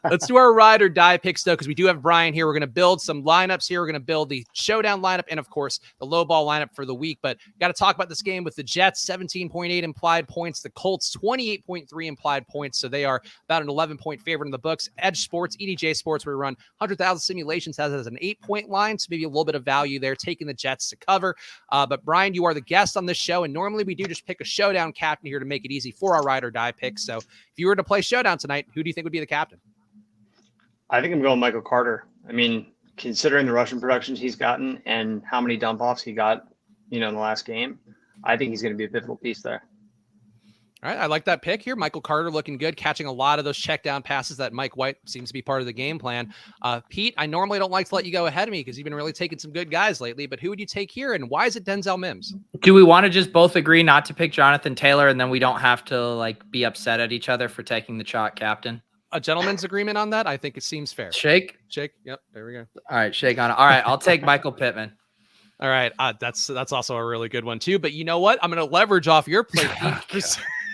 S2: Let's do our ride or die picks, though, because we do have Brian here. We're going to build some lineups here. We're going to build the showdown lineup and, of course, the low ball lineup for the week. But got to talk about this game with the Jets, 17.8 implied points. The Colts, 28.3 implied points. So they are about an 11-point favorite in the books. Edge Sports, EDJ Sports, where we run 100,000 simulations, has it as an 8-point line. So maybe a little bit of value there, taking the Jets to cover. But Brian, you are the guest on this show. And normally we do just pick a showdown captain here to make it easy for our ride or die picks. So if you were to play showdown tonight, who do you think would be the captain?
S4: I think I'm going Michael Carter. I mean, considering the rushing productions he's gotten and how many dump offs he got, in the last game, I think he's going to be a pivotal piece there.
S2: All right, I like that pick here. Michael Carter looking good, catching a lot of those check down passes that Mike White seems to be part of the game plan. Pete, I normally don't like to let you go ahead of me because you've been really taking some good guys lately, but who would you take here, and why is it Denzel Mims?
S1: Do we want to just both agree not to pick Jonathan Taylor, and then we don't have to be upset at each other for taking the chalk captain?
S2: A gentleman's agreement on that? I think it seems fair.
S1: Shake?
S2: Yep, there we go.
S1: All right, shake on it. All right, I'll take Michael Pittman.
S2: All right, that's also a really good one too. But you know what? I'm going to leverage off your play.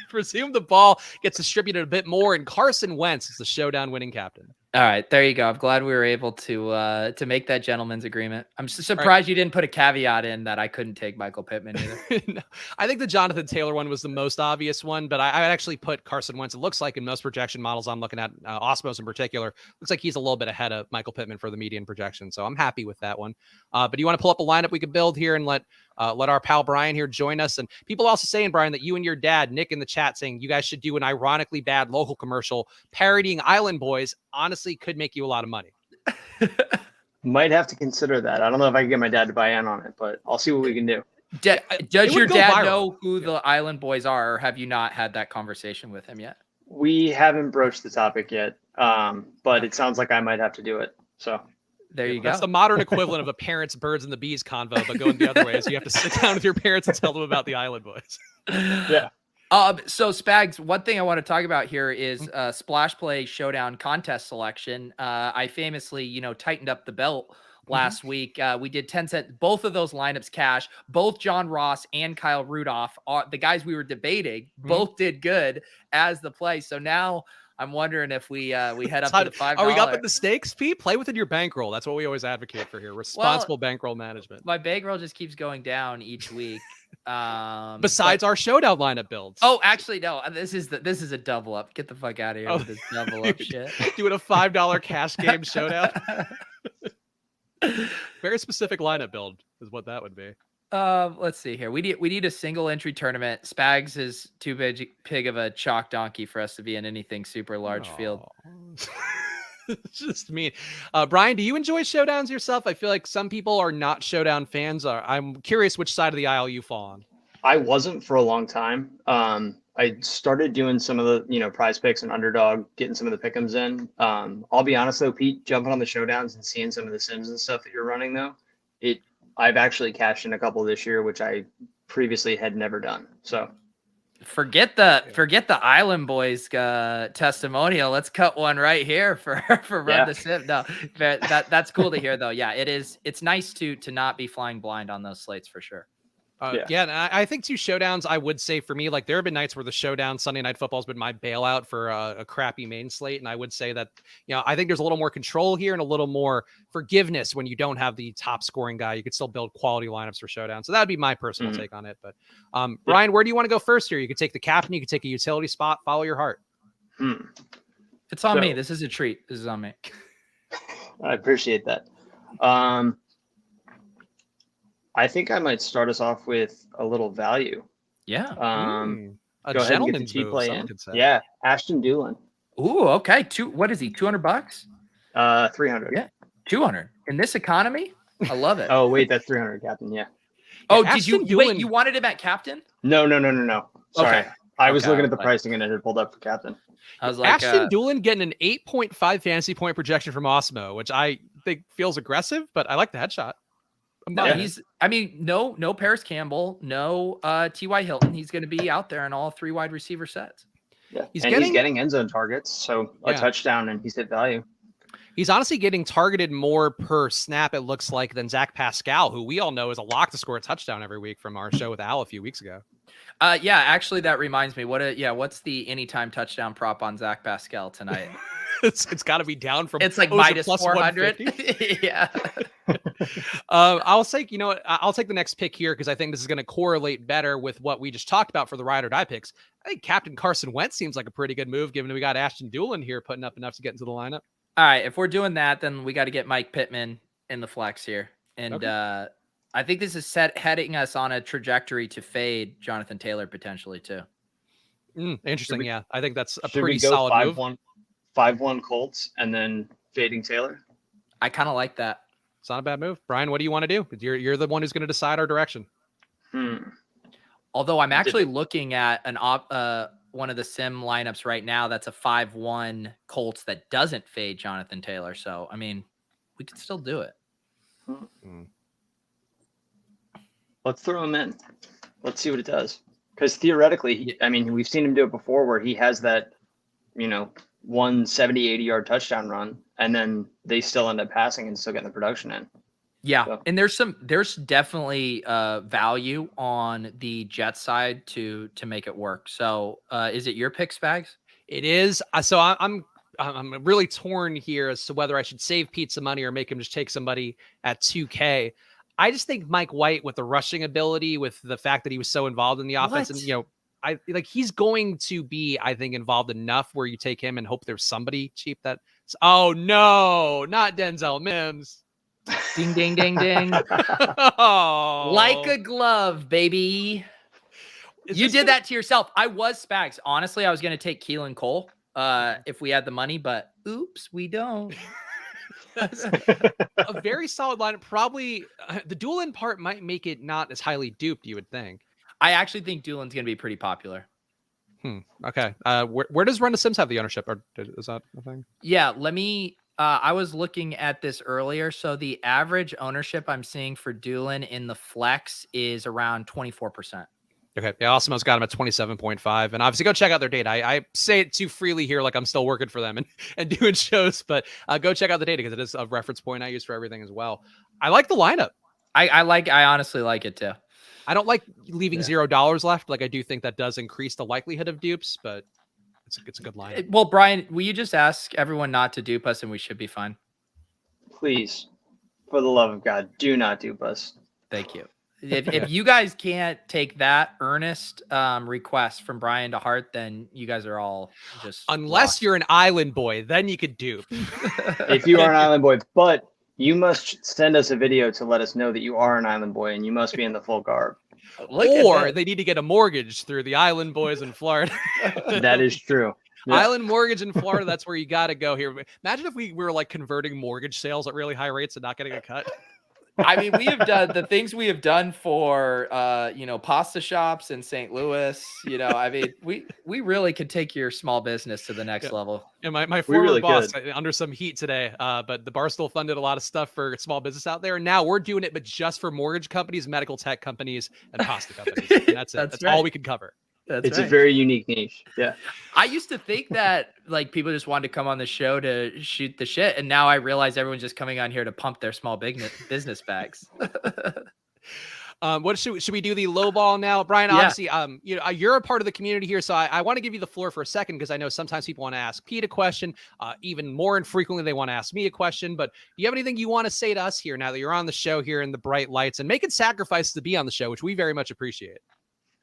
S2: Presume the ball gets distributed a bit more, and Carson Wentz is the showdown winning captain.
S1: All right, there you go. I'm glad we were able to make that gentleman's agreement. I'm surprised you didn't put a caveat in that I couldn't take Michael Pittman either.
S2: No, I think the Jonathan Taylor one was the most obvious one, but I actually put Carson Wentz. It looks like in most projection models I'm looking at, Osmos in particular, looks like he's a little bit ahead of Michael Pittman for the median projection. So I'm happy with that one. But do you want to pull up a lineup we could build here and let let our pal Brian here join us. And people also saying, Brian, that you and your dad, Nick, in the chat saying you guys should do an ironically bad local commercial parodying Island Boys. Honestly, could make you a lot of money.
S4: Might have to consider that. I don't know if I can get my dad to buy in on it, but I'll see what we can do.
S1: Does your dad know who the Island Boys are, or have you not had that conversation with him yet?
S4: We haven't broached the topic yet, but it sounds like I might have to do it. So
S1: there you go.
S2: That's the modern equivalent of a parents, birds, and the bees convo, but going the other way is you have to sit down with your parents and tell them about the Island Boys.
S4: Yeah.
S1: So Spags, one thing I want to talk about here is Splash Play Showdown contest selection. I famously, tightened up the belt last week. We did 10 cent, both of those lineups cash. Both John Ross and Kyle Rudolph, the guys we were debating, both did good as the play. So now I'm wondering if we head up to the $5.
S2: Are we up at the stakes, Pete? Play within your bankroll. That's what we always advocate for here. Responsible bankroll management.
S1: My bankroll just keeps going down each week.
S2: Besides our showdown lineup builds.
S1: Oh, actually, no. This is a double up. Get the fuck out of here with this double up shit.
S2: Doing a $5 cash game showdown. Very specific lineup build is what that would be.
S1: Let's see here. We need a single entry tournament. Spags is too big of a chalk donkey for us to be in anything super large field.
S2: It's just mean. Brian, do you enjoy showdowns yourself? I feel like some people are not showdown fans. I'm curious which side of the aisle you fall on.
S4: I wasn't for a long time. I started doing some of the, prize picks and underdog, getting some of the pick'ems in. I'll be honest though, Pete, jumping on the showdowns and seeing some of the sims and stuff that you're running though, I've actually cashed in a couple this year, which I previously had never done. So
S1: forget the Island Boys testimonial. Let's cut one right here for Run the Sim. No, that's cool to hear though. Yeah, it's nice to not be flying blind on those slates for sure.
S2: And I think 2 showdowns, I would say for me, like there have been nights where the showdown Sunday Night Football has been my bailout for a crappy main slate. And I would say that, I think there's a little more control here and a little more forgiveness when you don't have the top scoring guy. You could still build quality lineups for showdown. So that would be my personal take on it. But Brian, where do you want to go first here? You could take the captain. You could take a utility spot. Follow your heart.
S1: It's on me. This is a treat. This is on me.
S4: I appreciate that. I think I might start us off with a little value.
S1: Yeah.
S2: A
S4: go ahead and get the cheap play in. Yeah. Ashton Dulin.
S1: Ooh, okay. What is he? $200?
S4: 300.
S1: Yeah. 200 in this economy. I love it.
S4: Oh, wait, that's 300 captain. Yeah.
S1: Oh, did you wait? You wanted him at captain?
S4: No. Sorry.
S1: Okay.
S4: I was looking at the pricing and it had pulled up for captain.
S1: I was like,
S2: Ashton Dulin getting an 8.5 fantasy point projection from Osmo, which I think feels aggressive, but I like the headshot.
S1: No, no Paris Campbell, no T.Y. Hilton. He's going to be out there in all 3 wide receiver sets.
S4: Yeah, he's getting end zone targets, so a touchdown, and he's hit value.
S2: He's honestly getting targeted more per snap, it looks like, than Zach Pascal, who we all know is a lock to score a touchdown every week from our show with Al a few weeks ago.
S1: Yeah, actually, that reminds me. What's the anytime touchdown prop on Zach Pascal tonight?
S2: It's got to be down from.
S1: It's like minus 400. Yeah.
S2: I'll take the next pick here because I think this is going to correlate better with what we just talked about for the ride or die picks. I think Captain Carson Wentz seems like a pretty good move, given we got Ashton Dulin here putting up enough to get into the lineup.
S1: All right, if we're doing that, then we got to get Mike Pittman in the flex here, and I think this is heading us on a trajectory to fade Jonathan Taylor potentially too.
S2: Interesting. Yeah, I think that's a pretty solid
S4: 5-1, 5-1 Colts and then fading Taylor.
S1: I kind of like that.
S2: It's not a bad move. Brian, what do you want to do? You're the one who's going to decide our direction.
S1: Although I'm actually looking at one of the sim lineups right now that's a 5-1 Colts that doesn't fade Jonathan Taylor. So, I mean, we could still do it.
S4: Let's throw him in. Let's see what it does. Because theoretically, we've seen him do it before where he has that, 170, 80-yard touchdown run, and then they still end up passing and still getting the production in.
S1: Yeah, so. And there's definitely value on the Jets side to make it work. So is it your pick, Spags?
S2: It is. So I'm really torn here as to whether I should save Pete some money or make him just take somebody at 2K. I just think Mike White with the rushing ability, with the fact that he was so involved in the offense, and he's going to be, I think, involved enough where you take him and hope there's somebody cheap that. Oh no, not Denzel Mims.
S1: Ding, ding, ding, ding.
S2: Oh.
S1: Like a glove, baby. You did that to yourself. I was Spags. Honestly, I was going to take Keelan Cole if we had the money, but oops, we don't.
S2: That's a very solid line. Probably the dual in part might make it not as highly duped, you would think.
S1: I actually think Doolin's going to be pretty popular.
S2: Okay. Where does Run to Sims have the ownership? Or is that a thing?
S1: Yeah, let me. I was looking at this earlier. So the average ownership I'm seeing for Doolin in the flex is around 24%.
S2: Okay. Yeah, Osmo's got him at 27.5. And obviously go check out their data. I say it too freely here, like I'm still working for them and doing shows, but go check out the data because it is a reference point I use for everything as well. I like the lineup.
S1: I honestly like it too.
S2: I don't like leaving $0 left. Like I do think that does increase the likelihood of dupes, but it's a good lineup.
S1: Well, Brian, will you just ask everyone not to dupe us and we should be fine?
S4: Please, for the love of God, do not dupe us.
S1: Thank you. If you guys can't take that earnest request from Brian to Hart, then you guys are all just
S2: unless
S1: lost.
S2: You're an island boy, then you could dupe.
S4: If you are an island boy, but you must send us a video to let us know that you are an island boy and you must be in the full garb.
S2: Or they need to get a mortgage through the Island Boys in Florida.
S4: That is true. Yeah.
S2: Island Mortgage in Florida, that's where you got to go here. Imagine if we were like converting mortgage sales at really high rates and not getting a cut.
S1: I mean, we have done the things we have done for, pasta shops in St. Louis. I mean, we really could take your small business to the next level.
S2: And my former boss under some heat today, but the Barstool funded a lot of stuff for small business out there. And now we're doing it, but just for mortgage companies, medical tech companies, and pasta companies. And that's it. That's
S1: right.
S2: all we could cover.
S4: It's a very unique niche. Yeah.
S1: I used to think that like people just wanted to come on the show to shoot the shit. And now I realize everyone's just coming on here to pump their small business bags.
S2: What should we do the low ball now? Brian, obviously, you're a part of the community here. So I want to give you the floor for a second, because I know sometimes people want to ask Pete a question, even more infrequently, they want to ask me a question, but do you have anything you want to say to us here now that you're on the show here in the bright lights and making sacrifices to be on the show, which we very much appreciate?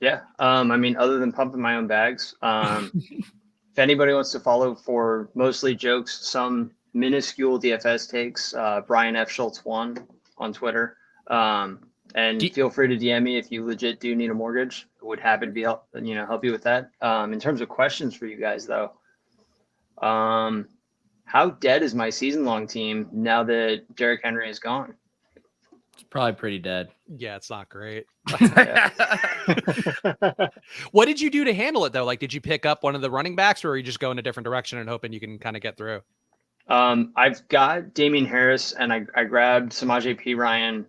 S4: Yeah. I mean, other than pumping my own bags, if anybody wants to follow for mostly jokes, some minuscule DFS takes, Brian F. Schultz 1 on Twitter. And feel free to DM me if you legit do need a mortgage. I would happy to help you with that. In terms of questions for you guys though, how dead is my season-long team now that Derrick Henry is gone?
S1: It's probably pretty dead.
S2: Yeah, it's not great. What did you do to handle it though? Like, did you pick up one of the running backs, or are you just going a different direction and hoping you can kind of get through?
S4: I've got Damian Harris and I grabbed Samaje Perine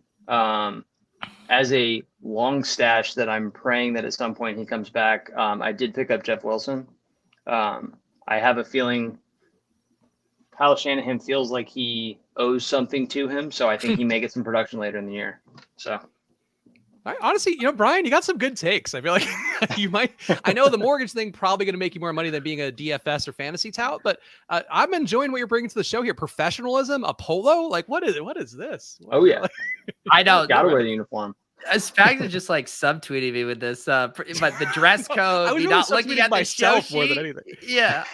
S4: as a long stash that I'm praying that at some point he comes back. I did pick up Jeff Wilson. I have a feeling Kyle Shanahan feels like he owes something to him, so I think he may get some production later in the year. So,
S2: honestly, Brian, you got some good takes. I feel like you might. I know the mortgage thing probably going to make you more money than being a DFS or fantasy tout, but I'm enjoying what you're bringing to the show here. Professionalism, a polo, like what is this?
S4: Oh yeah,
S1: I know.
S4: Gotta wear the uniform.
S1: Spags is just like subtweeting me with this, but the dress code.
S2: I was
S1: really
S2: not
S1: looking at
S2: myself
S1: the
S2: more than anything.
S1: Yeah.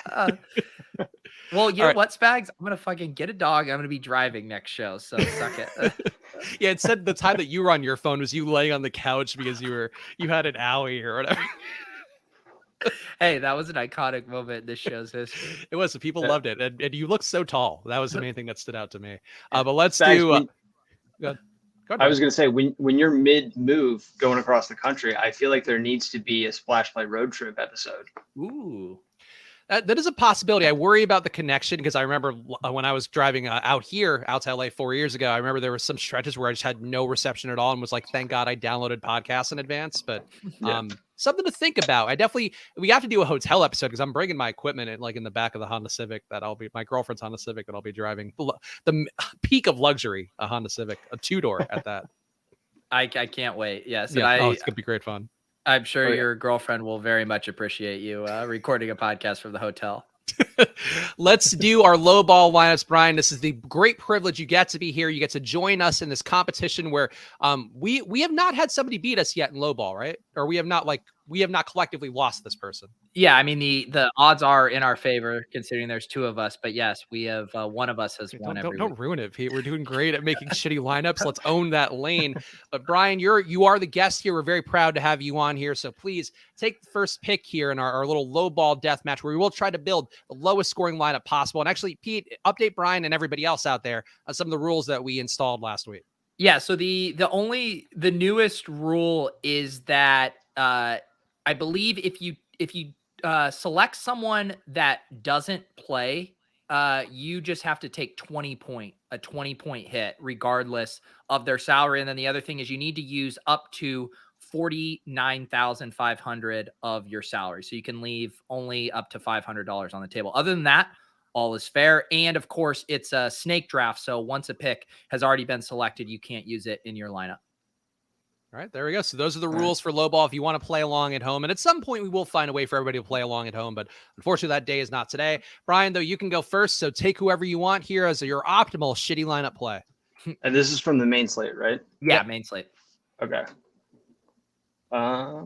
S1: Well, you know what, Spags? I'm gonna fucking get a dog. I'm gonna be driving next show, so suck it.
S2: Yeah, it said the time that you were on your phone was you laying on the couch because you had an owie or whatever.
S1: Hey, that was an iconic moment in this show's history.
S2: It was. People loved it, and you look so tall. That was the main thing that stood out to me. But let's
S4: Spags,
S2: do.
S4: I was going to say, when you're mid-move going across the country, I feel like there needs to be a Splash Play road trip episode.
S1: Ooh.
S2: That is a possibility. I worry about the connection because I remember when I was driving out to LA 4 years ago, I remember there were some stretches where I just had no reception at all and was like, thank God I downloaded podcasts in advance. But something to think about. We have to do a hotel episode because I'm bringing my equipment in the back of the Honda Civic my girlfriend's Honda Civic that I'll be driving. The peak of luxury, a Honda Civic, a 2-door at that.
S1: I can't wait. Yes.
S2: Yeah, it's going to be great fun.
S1: I'm sure your girlfriend will very much appreciate you recording a podcast from the hotel.
S2: Let's do our low ball lineups, Brian. This is the great privilege. You get to be here. You get to join us in this competition where we have not had somebody beat us yet in low ball, right? or we have not collectively lost this person.
S1: Yeah, I mean the odds are in our favor considering there's two of us, but yes, we have one of us has won every week.
S2: Don't ruin it, Pete. We're doing great at making shitty lineups. Let's own that lane. But Brian, you are the guest here. We're very proud to have you on here. So please take the first pick here in our little low ball death match where we will try to build the lowest scoring lineup possible. And actually, Pete, update Brian and everybody else out there on some of the rules that we installed last week.
S1: Yeah, so the newest rule is that I believe if you select someone that doesn't play, you just have to take a 20-point hit regardless of their salary. And then the other thing is you need to use up to 49,500 of your salary. So you can leave only up to $500 on the table. Other than that, all is fair. And of course, it's a snake draft. So once a pick has already been selected, you can't use it in your lineup.
S2: All right, there we go. So those are the rules for low ball if you want to play along at home. And at some point, we will find a way for everybody to play along at home. But unfortunately, that day is not today. Brian, though, you can go first. So take whoever you want here as your optimal shitty lineup play.
S4: And this is from the main slate, right?
S1: Yeah,
S2: Yep.
S1: main slate.
S4: Okay.
S1: I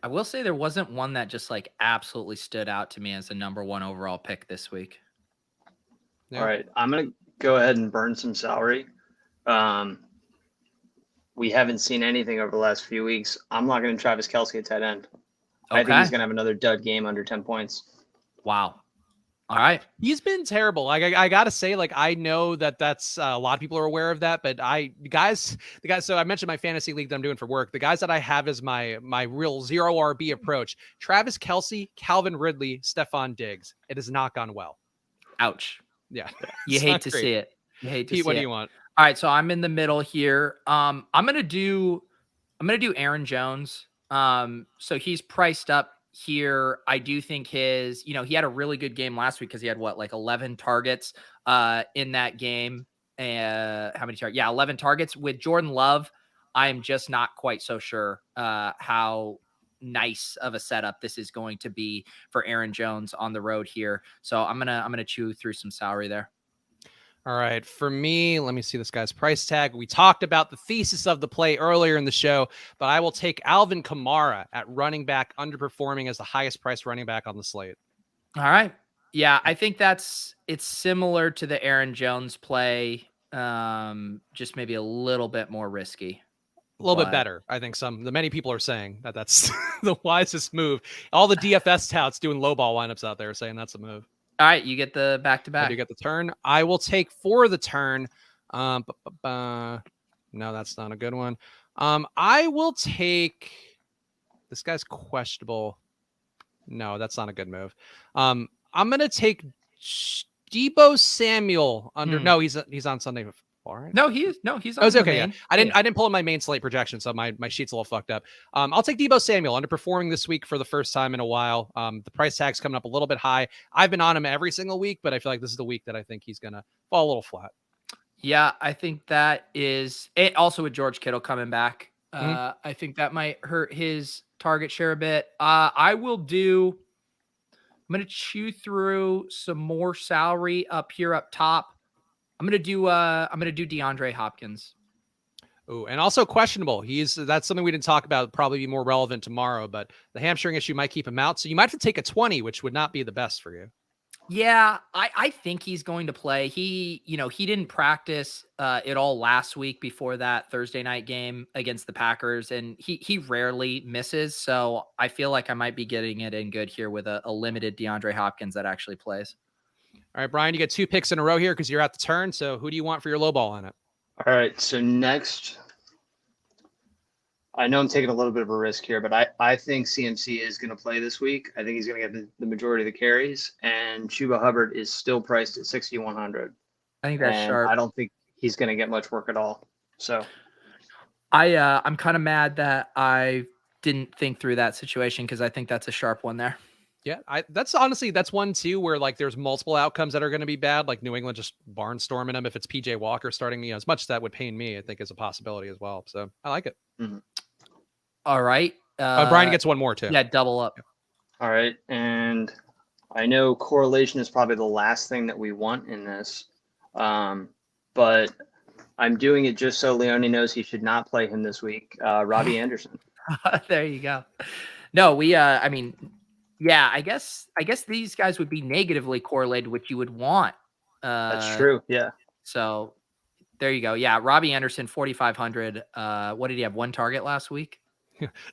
S1: will say there wasn't one that just like absolutely stood out to me as the number one overall pick this week.
S2: Yeah.
S4: All right. I'm going to go ahead and burn some salary. We haven't seen anything over the last few weeks. I'm not going to Travis Kelce at tight end. I think he's going to have another dud game under 10 points.
S1: Wow. All right.
S2: He's been terrible. Like I got to say, like, I know that's a lot of people are aware of that, but the guys, so I mentioned my fantasy league that I'm doing for work. The guys that I have as my real zero RB approach, Travis Kelce, Calvin Ridley, Stephon Diggs. It has not gone well.
S1: Ouch.
S2: Yeah.
S1: You hate to see it. You hate to see it.
S2: Pete, what do you want?
S1: All right, so I'm in the middle here. I'm gonna do Aaron Jones. So he's priced up here. I do think he had a really good game last week because he had 11 targets in that game. How many targets? Yeah, 11 targets. With Jordan Love, I am just not quite so sure how nice of a setup this is going to be for Aaron Jones on the road here. So I'm gonna chew through some salary there.
S2: All right. For me, let me see this guy's price tag. We talked about the thesis of the play earlier in the show, but I will take Alvin Kamara at running back, underperforming as the highest priced running back on the slate.
S1: All right. Yeah, I think it's similar to the Aaron Jones play, just maybe a little bit more risky.
S2: A little bit better. I think many people are saying that's the wisest move. All the DFS touts doing low ball lineups out there are saying that's a move.
S1: All right, you get the back-to-back.
S2: You get the turn. I will take for the turn. No, that's not a good one. I will take this guy's questionable. No, that's not a good move. I'm gonna take Deebo Samuel under. No, he's on Sunday. All right.
S1: No, he's on.
S2: Okay. Yeah. I didn't pull in my main slate projection, so my sheet's a little fucked up. I'll take Deebo Samuel, underperforming this week for the first time in a while. The price tag's coming up a little bit high. I've been on him every single week, but I feel like this is the week that I think he's gonna fall a little flat. Yeah,
S1: I think that is it. Also with George Kittle coming back, I think that might hurt his target share a bit. I'm gonna chew through some more salary up here up top. I'm gonna do DeAndre Hopkins.
S2: Oh, and also questionable. That's something we didn't talk about. Probably be more relevant tomorrow, but the hamstring issue might keep him out. So you might have to take a 20, which would not be the best for you.
S1: Yeah, I think he's going to play. He didn't practice at all last week before that Thursday night game against the Packers, and he rarely misses. So I feel like I might be getting it in good here with a limited DeAndre Hopkins that actually plays.
S2: All right, Brian, you get 2 picks in a row here because you're at the turn. So who do you want for your low ball on it?
S4: All right. So next, I know I'm taking a little bit of a risk here, but I think CMC is going to play this week. I think he's going to get the majority of the carries, and Chuba Hubbard is still priced at 6,100.
S1: I think that's sharp.
S4: I don't think he's going to get much work at all. So
S1: I'm kind of mad that I didn't think through that situation because I think that's a sharp one there.
S2: Yeah, that's one too where like there's multiple outcomes that are going to be bad, like New England just barnstorming them. If it's PJ Walker starting, as much as that would pain me, I think is a possibility as well. So I like it.
S4: Mm-hmm.
S1: All right.
S2: Brian gets one more too.
S1: Yeah, double up.
S4: All right. And I know correlation is probably the last thing that we want in this. But I'm doing it just so Leone knows he should not play him this week. Robbie Anderson.
S1: There you go. No, I mean, yeah, I guess these guys would be negatively correlated, which you would want.
S4: That's true. Yeah.
S1: So there you go. Yeah, Robbie Anderson, 4,500. What did he have? One target last week?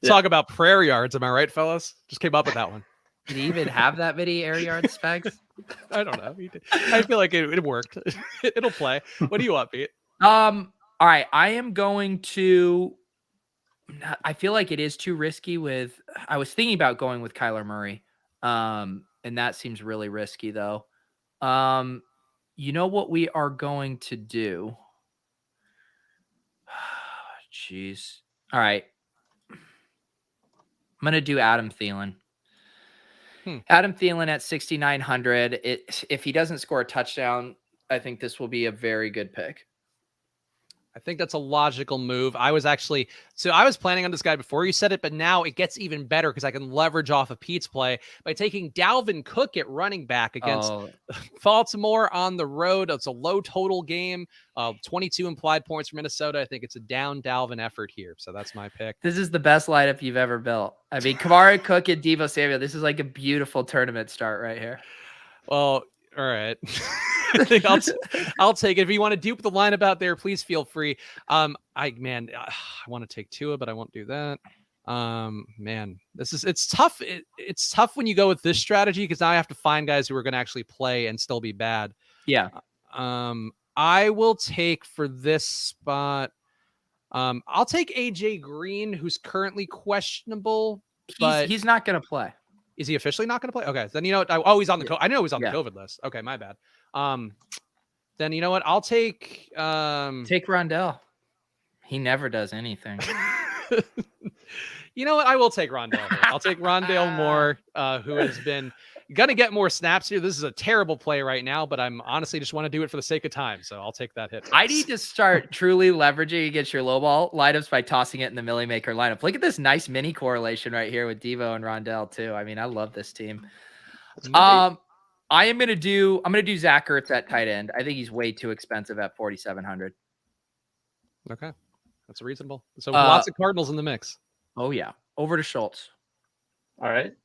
S2: Talk about prayer yards. Am I right, fellas? Just came up with that one.
S1: Did he even have that many air yards, Spags?
S2: I don't know. I feel like it worked. It'll play. What do you want, Pete?
S1: All right. I am going to. I feel like it is too risky I was thinking about going with Kyler Murray. And that seems really risky though. You know what we are going to do? Jeez. All right. I'm going to do Adam Thielen. Adam Thielen at 6,900. If he doesn't score a touchdown, I think this will be a very good pick.
S2: I think that's a logical move. I was planning on this guy before you said it, but now it gets even better because I can leverage off of Pete's play by taking Dalvin Cook at running back against Baltimore on the road. It's a low total game, 22 implied points for Minnesota. I think it's a down Dalvin effort here. So that's my pick.
S1: This is the best lineup you've ever built. I mean, Kamara, Cook, and Deebo Samuel. This is like a beautiful tournament start right here.
S2: Well, all right. I think I'll take it. If you want to dupe the lineup out there, please feel free. I want to take Tua, but I won't do that. It's tough. It's tough when you go with this strategy because now I have to find guys who are going to actually play and still be bad.
S1: Yeah.
S2: I will take for this spot. I'll take AJ Green, who's currently questionable, but
S1: he's not going to play.
S2: Is he officially not going to play? Okay, then you know what? He's on the. I know he's on the COVID list. Okay, my bad. Then you know what? I'll take
S1: Rondell. He never does anything.
S2: You know what? I will take Rondell. I'll take Rondell Moore, who has been gonna get more snaps here. This is a terrible play right now, but I'm honestly just want to do it for the sake of time, so I'll take that hit.
S1: I need to start truly leveraging against your lowball lineups by tossing it in the Millie Maker lineup. Look at this nice mini correlation right here with Devo and Rondell too. I mean, I love this team. I'm gonna do Zach Ertz at tight end. I think he's way too expensive at 4,700.
S2: Okay, that's reasonable. So lots of Cardinals in the mix.
S1: Oh yeah, over to Schultz.
S4: All right.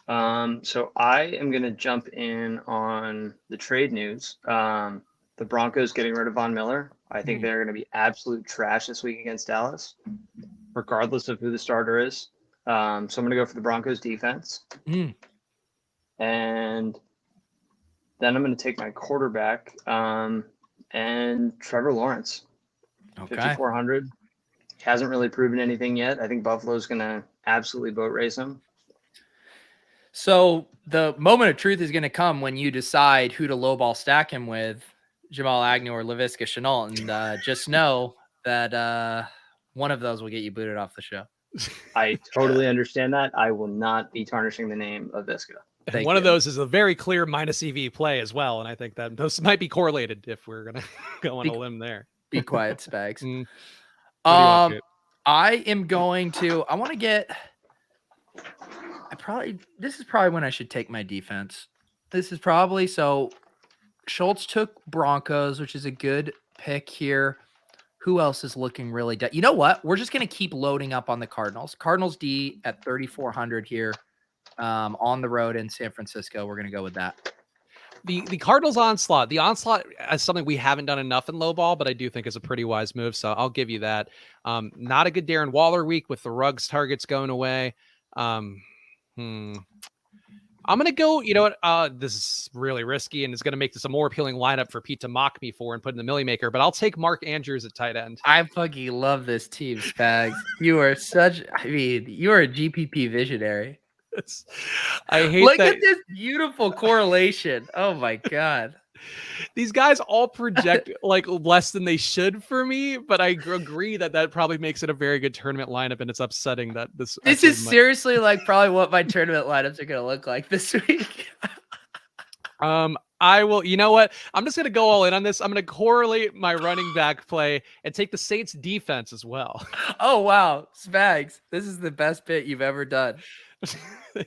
S4: So I am going to jump in on the trade news. The Broncos getting rid of Von Miller. I think they're going to be absolute trash this week against Dallas, regardless of who the starter is. So I'm going to go for the Broncos defense. And then I'm going to take my quarterback and Trevor Lawrence.
S1: Okay.
S4: 5,400. Hasn't really proven anything yet. I think Buffalo's going to absolutely boat race him.
S1: So the moment of truth is going to come when you decide who to lowball stack him with, Jamal Agnew or Laviska Shenault. And just know that one of those will get you booted off the show.
S4: I totally understand that. I will not be tarnishing the name of Viska.
S2: One of those is a very clear minus EV play as well. And I think that those might be correlated if we're going to go on a limb there.
S1: Be quiet, Spags.
S2: I
S1: am going to, I want to get, this is probably when I should take my defense. This is probably, so Schultz took Broncos, which is a good pick here. Who else is looking really you know what? We're just going to keep loading up on the Cardinals. Cardinals D at 3,400 here on the road in San Francisco. We're going to go with that.
S2: The Cardinals onslaught. The onslaught is something we haven't done enough in low ball, but I do think is a pretty wise move. So I'll give you that. Not a good Darren Waller week with the Ruggs targets going away. I'm going to go, you know what? This is really risky and it's going to make this a more appealing lineup for Pete to mock me for and put in the Millie Maker, but I'll take Mark Andrews at tight end.
S1: I fucking love this team, Spags. You are you are a GPP visionary.
S2: I hate
S1: Look
S2: that.
S1: at this beautiful correlation. Oh my God.
S2: These guys all project like less than they should for me, but I agree that probably makes it a very good tournament lineup, and it's upsetting that this
S1: is seriously like probably what my tournament lineups are going to look like this week.
S2: I will, you know what? I'm just going to go all in on this. I'm going to correlate my running back play and take the Saints defense as well.
S1: Oh, wow. Spags, this is the best bit you've ever done.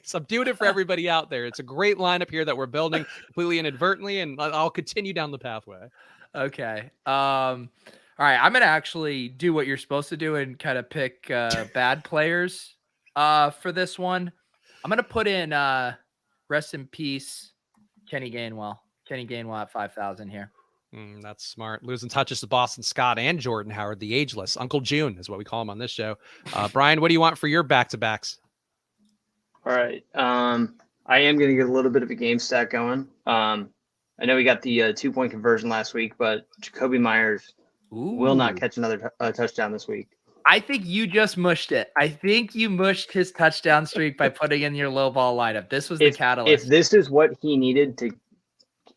S2: So I'm doing it for everybody out there. It's a great lineup here that we're building completely inadvertently, and I'll continue down the pathway.
S1: Okay. All All right, I'm gonna actually do what you're supposed to do and kind of pick bad players for this one. I'm gonna put in rest in peace, Kenny Gainwell. Kenny Gainwell at 5,000 here.
S2: That's smart. Losing touches to Boston Scott and Jordan Howard, the ageless. Uncle June is what we call him on this show. Brian, what do you want for your back-to-backs?
S4: All right. I am going to get a little bit of a game stack going. I know we got the 2-point conversion last week, but Jacoby Myers will not catch another touchdown this week.
S1: I think you just mushed it. I think you mushed his touchdown streak by putting in your low ball lineup. This was the catalyst.
S4: If this is what he needed to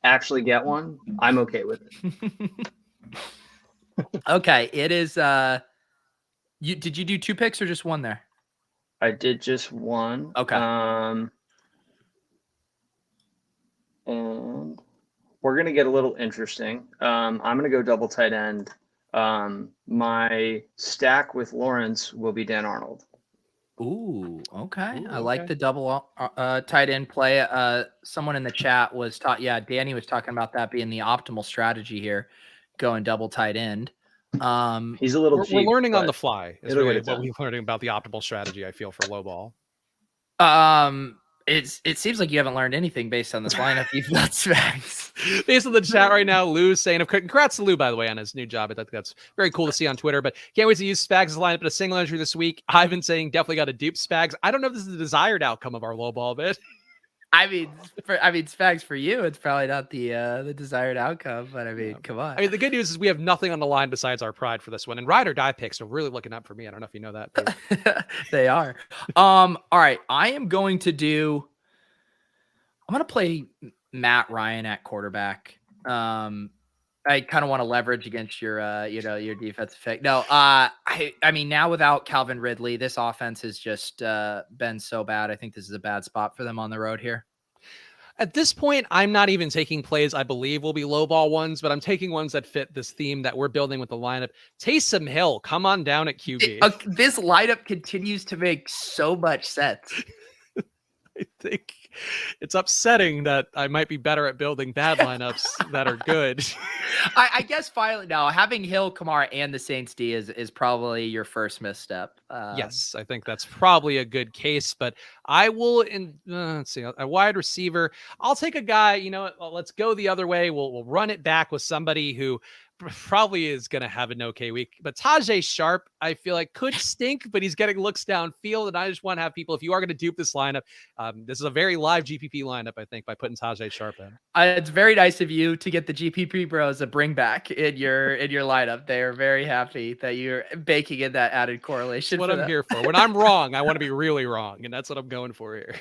S4: actually get one, I'm okay with it.
S1: Okay, it is. Did you do 2 picks or just one there?
S4: I did just one.
S1: Okay.
S4: And we're gonna get a little interesting. I'm gonna go double tight end. My stack with Lawrence will be Dan Arnold.
S1: Ooh, okay. I like the double tight end play. Someone in the chat was Danny was talking about that being the optimal strategy here, going double tight end.
S4: He's a little cheap.
S2: We're learning on the fly. Is
S4: it'll
S2: really
S4: get it
S2: what
S4: done.
S2: we're learning about the optimal strategy, I feel, for low ball.
S1: It seems like you haven't learned anything based on this lineup you've got, Spags.
S2: Based on the chat right now, Lou's saying, congrats to Lou, by the way, on his new job. I think that's very cool to see on Twitter, but can't wait to use Spags' lineup in a single entry this week. I've been saying definitely got to dupe Spags. I don't know if this is the desired outcome of our low ball bit.
S1: I mean, Spags, for you, it's probably not the desired outcome, but I mean, come on.
S2: I mean, the good news is we have nothing on the line besides our pride for this one. And ride or die picks are really looking up for me. I don't know if you know that.
S1: They are. All right. I'm going to play Matt Ryan at quarterback. I kind of want to leverage against your defensive pick. No, I mean, now without Calvin Ridley, this offense has just been so bad. I think this is a bad spot for them on the road here.
S2: At this point, I'm not even taking plays I believe will be low ball ones, but I'm taking ones that fit this theme that we're building with the lineup. Taysom Hill, come on down at QB.
S1: This lineup continues to make so much sense.
S2: I think it's upsetting that I might be better at building bad lineups that are good.
S1: I guess finally, no, having Hill, Kamara, and the Saints D is probably your first misstep.
S2: Yes, I think that's probably a good case, but I will, let's see, a wide receiver. I'll take a guy, let's go the other way. We'll run it back with somebody who probably is going to have an okay week, but Tajay Sharp, I feel like could stink, but he's getting looks downfield. And I just want to have people, if you are going to dupe this lineup, this is a very live GPP lineup, I think, by putting Tajay Sharp in.
S1: It's very nice of you to get the GPP bros a bring back in your lineup. They are very happy that you're baking in that added correlation.
S2: That's what I'm here for. When I'm wrong, I want to be really wrong. And that's what I'm going for here.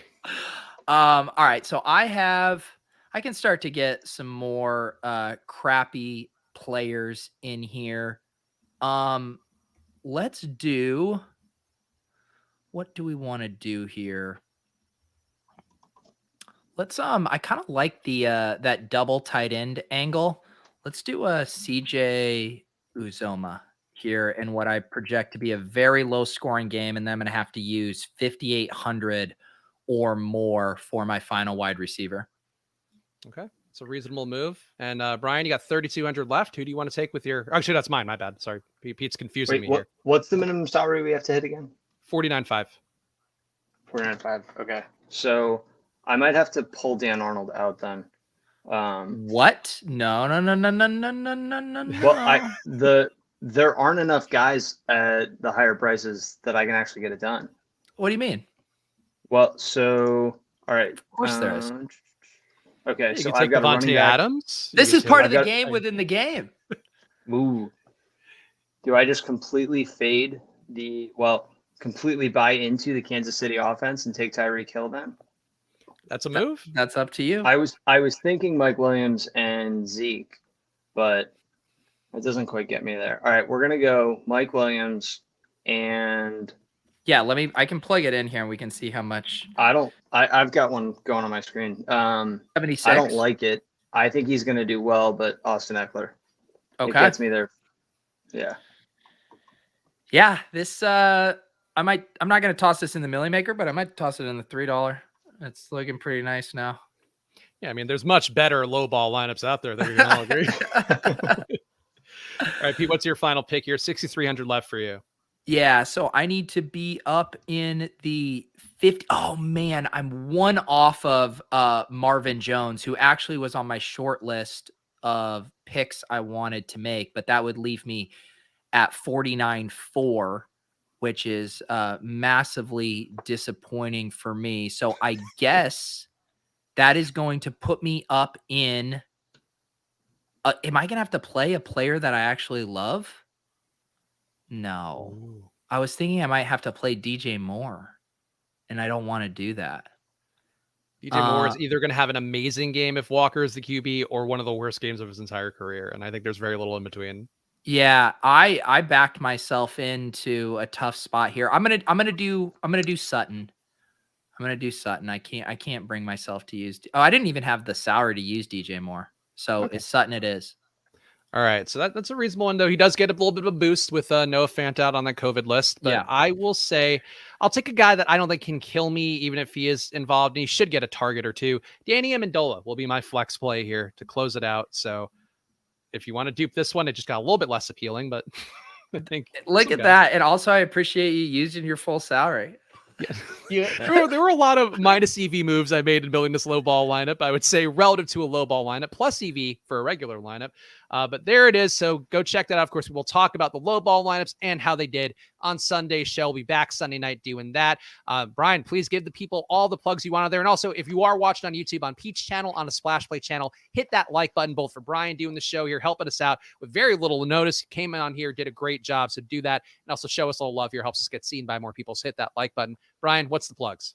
S1: All right. So I can start to get some more crappy players in here. Let's do, what do we want to do here? Let's I kind of like the that double tight end angle. Let's do a CJ Uzoma here in what I project to be a very low scoring game, and then I'm going to have to use 5,800 or more for my final wide receiver.
S2: Okay. It's a reasonable move. And Brian, you got 3,200 left. Who do you want to take with your? Actually, that's mine. My bad. Sorry, Pete's confusing me here.
S4: What's the minimum salary we have to hit again?
S2: 49.5.
S4: 49.5. Okay, so I might have to pull Dan Arnold out then.
S1: What? No.
S4: Well, there aren't enough guys at the higher prices that I can actually get it done.
S1: What do you mean?
S4: Well, so all right.
S1: Of course there is.
S4: Okay,
S2: You
S4: so
S2: can take
S4: I've got
S2: Devontae Adams.
S1: This is part of the game within the game.
S4: Ooh. Do I just completely completely buy into the Kansas City offense and take Tyreek Hill then?
S2: That's a move.
S1: That's up to you.
S4: I was thinking Mike Williams and Zeke, but it doesn't quite get me there. All right, we're gonna go Mike Williams and
S1: yeah, I can plug it in here and we can see how much.
S4: I've got one going on my screen.
S1: 76.
S4: I don't like it. I think he's going to do well, but Austin Eckler.
S1: Okay.
S4: It gets me there. Yeah.
S1: Yeah. This, I'm not going to toss this in the Millie Maker, but I might toss it in the $3. It's looking pretty nice now.
S2: Yeah. I mean, there's much better low ball lineups out there that we can all agree. All right, Pete, what's your final pick here? 6,300 left for you.
S1: Yeah, so I need to be up in the 50. Oh man, I'm one off of Marvin Jones, who actually was on my short list of picks I wanted to make, but that would leave me at 49.4, which is massively disappointing for me. So I guess that is going to put me up in am I going to have to play a player that I actually love? No.
S2: Ooh.
S1: I was thinking I might have to play DJ Moore, and I don't want to do that.
S2: DJ Moore is either going to have an amazing game if Walker is the QB or one of the worst games of his entire career. And I think there's very little in between.
S1: Yeah, I backed myself into a tough spot here. I'm gonna do Sutton. I'm gonna do Sutton. I can't bring myself to use. Oh, I didn't even have the salary to use DJ Moore. So
S2: Okay.
S1: It's Sutton. It is.
S2: All right, so that's a reasonable one, though. He does get a little bit of a boost with Noah Fant out on that COVID list. But
S1: Yeah.
S2: I will say I'll take a guy that I don't think can kill me, even if he is involved, and he should get a target or two. Danny Amendola will be my flex play here to close it out. So if you want to dupe this one, it just got a little bit less appealing, but I think
S1: Look at that. And also, I appreciate you using your full salary.
S2: Yeah, there were a lot of minus EV moves I made in building this low ball lineup. I would say relative to a low ball lineup, plus EV for a regular lineup. But there it is. So go check that out. Of course, we'll talk about the low ball lineups and how they did on Sunday's show. We'll be back Sunday night doing that. Brian, please give the people all the plugs you want out there. And also, if you are watching on YouTube on Pete's channel, on the Splash Play channel, hit that like button, both for Brian doing the show here, helping us out with very little notice. He came on here, did a great job. So do that. And also show us a little love here. Helps us get seen by more people. So hit that like button. Brian, what's the plugs?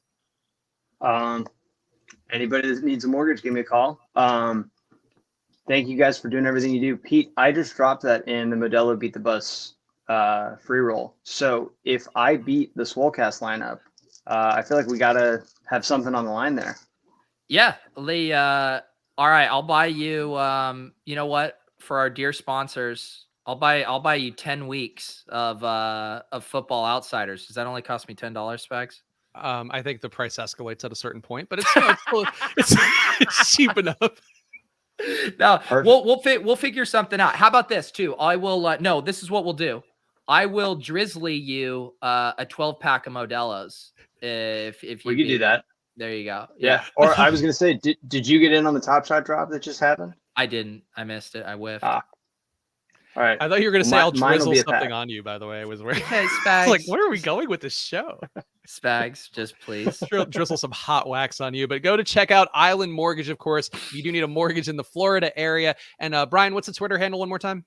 S4: Anybody that needs a mortgage, give me a call. Thank you guys for doing everything you do. Pete, I just dropped that in the Modelo Beat the Bus free roll. So if I beat the Swolecast lineup, I feel like we got to have something on the line there.
S1: Yeah, Lee. All right, I'll buy you. You know what? For our dear sponsors, I'll buy you 10 weeks of Football Outsiders. Does that only cost me $10, Spags?
S2: I think the price escalates at a certain point, but it's cheap enough.
S1: No, we'll figure something out. How about this too? I will. No, this is what we'll do. I will drizzly you a 12-pack of Modelo's. If
S4: we could do that.
S1: There you go.
S4: Yeah. Or I was gonna say, did you get in on the Top Shot drop that just happened?
S1: I didn't. I missed it. I whiffed.
S4: All right.
S2: I thought you were going to say I'll drizzle something on you, by the way. I was worried.
S1: Okay, Spags.
S2: Like, where are we going with this show?
S1: Spags, just please.
S2: Drizzle some hot wax on you. But go to check out Island Mortgage, of course. You do need a mortgage in the Florida area. And Brian, what's the Twitter handle one more time?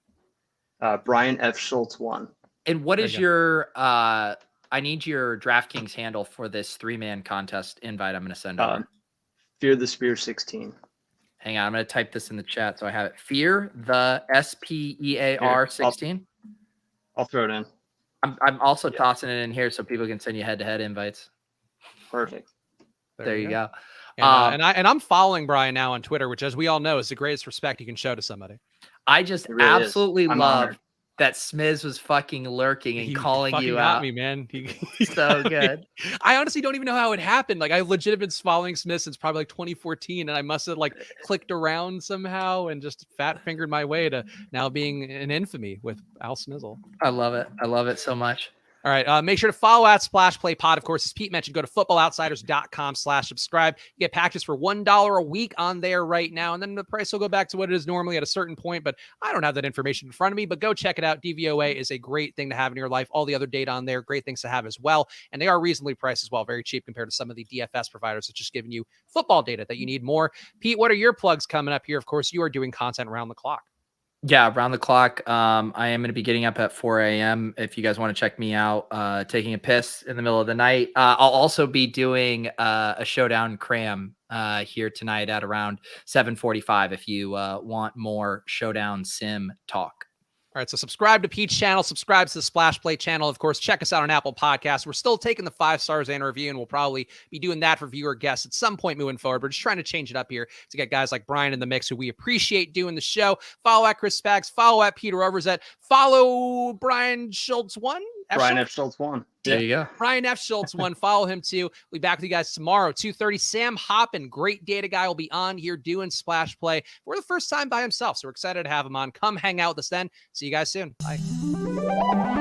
S4: Brian F. Schultz 1.
S1: And what is your I need your DraftKings handle for this 3-man contest invite I'm going to send over.
S4: Fear the Spear 16.
S1: Hang on, I'm going to type this in the chat so I have it. Fear the SPEAR 16.
S4: I'll throw it in.
S1: I'm also tossing it in here so people can send you head-to-head invites.
S4: Perfect.
S1: There you go.
S2: And I'm following Brian now on Twitter, which, as we all know, is the greatest respect you can show to somebody.
S1: I just absolutely love that Smiz was fucking lurking and calling you out.
S2: Me, man.
S1: So good.
S2: I honestly don't even know how it happened. Like, I legit have been following Smith since probably like 2014, and I must have like clicked around somehow and just fat fingered my way to now being in infamy with Al Smizzle.
S1: I love it. I love it so much.
S2: All right. Make sure to follow at Splash Play Pod. Of course, as Pete mentioned, go to footballoutsiders.com/subscribe. You get packages for $1 a week on there right now. And then the price will go back to what it is normally at a certain point. But I don't have that information in front of me. But go check it out. DVOA is a great thing to have in your life. All the other data on there, great things to have as well. And they are reasonably priced as well. Very cheap compared to some of the DFS providers that's just giving you football data that you need more. Pete, what are your plugs coming up here? Of course, you are doing content around the clock.
S1: Yeah, around the clock. I am going to be getting up at 4 a.m. If you guys want to check me out, taking a piss in the middle of the night. I'll also be doing a showdown cram here tonight at around 7:45 if you want more showdown sim talk.
S2: All right, so subscribe to Pete's channel, subscribe to the Splash Play channel. Of course, check us out on Apple Podcasts. We're still taking the 5 stars and review, and we'll probably be doing that for viewer guests at some point moving forward. We're just trying to change it up here to get guys like Brian in the mix, who we appreciate doing the show. Follow at Chris Spags, follow at Peter Overzet, follow Brian Schultz 1
S4: Brian F. Schultz won.
S1: There you go.
S2: Brian F. Schultz won. Follow him too. We'll be back with you guys tomorrow, 2:30. Sam Hoppen, great data guy, will be on here doing Splash Play for the first time by himself. So we're excited to have him on. Come hang out with us then. See you guys soon. Bye.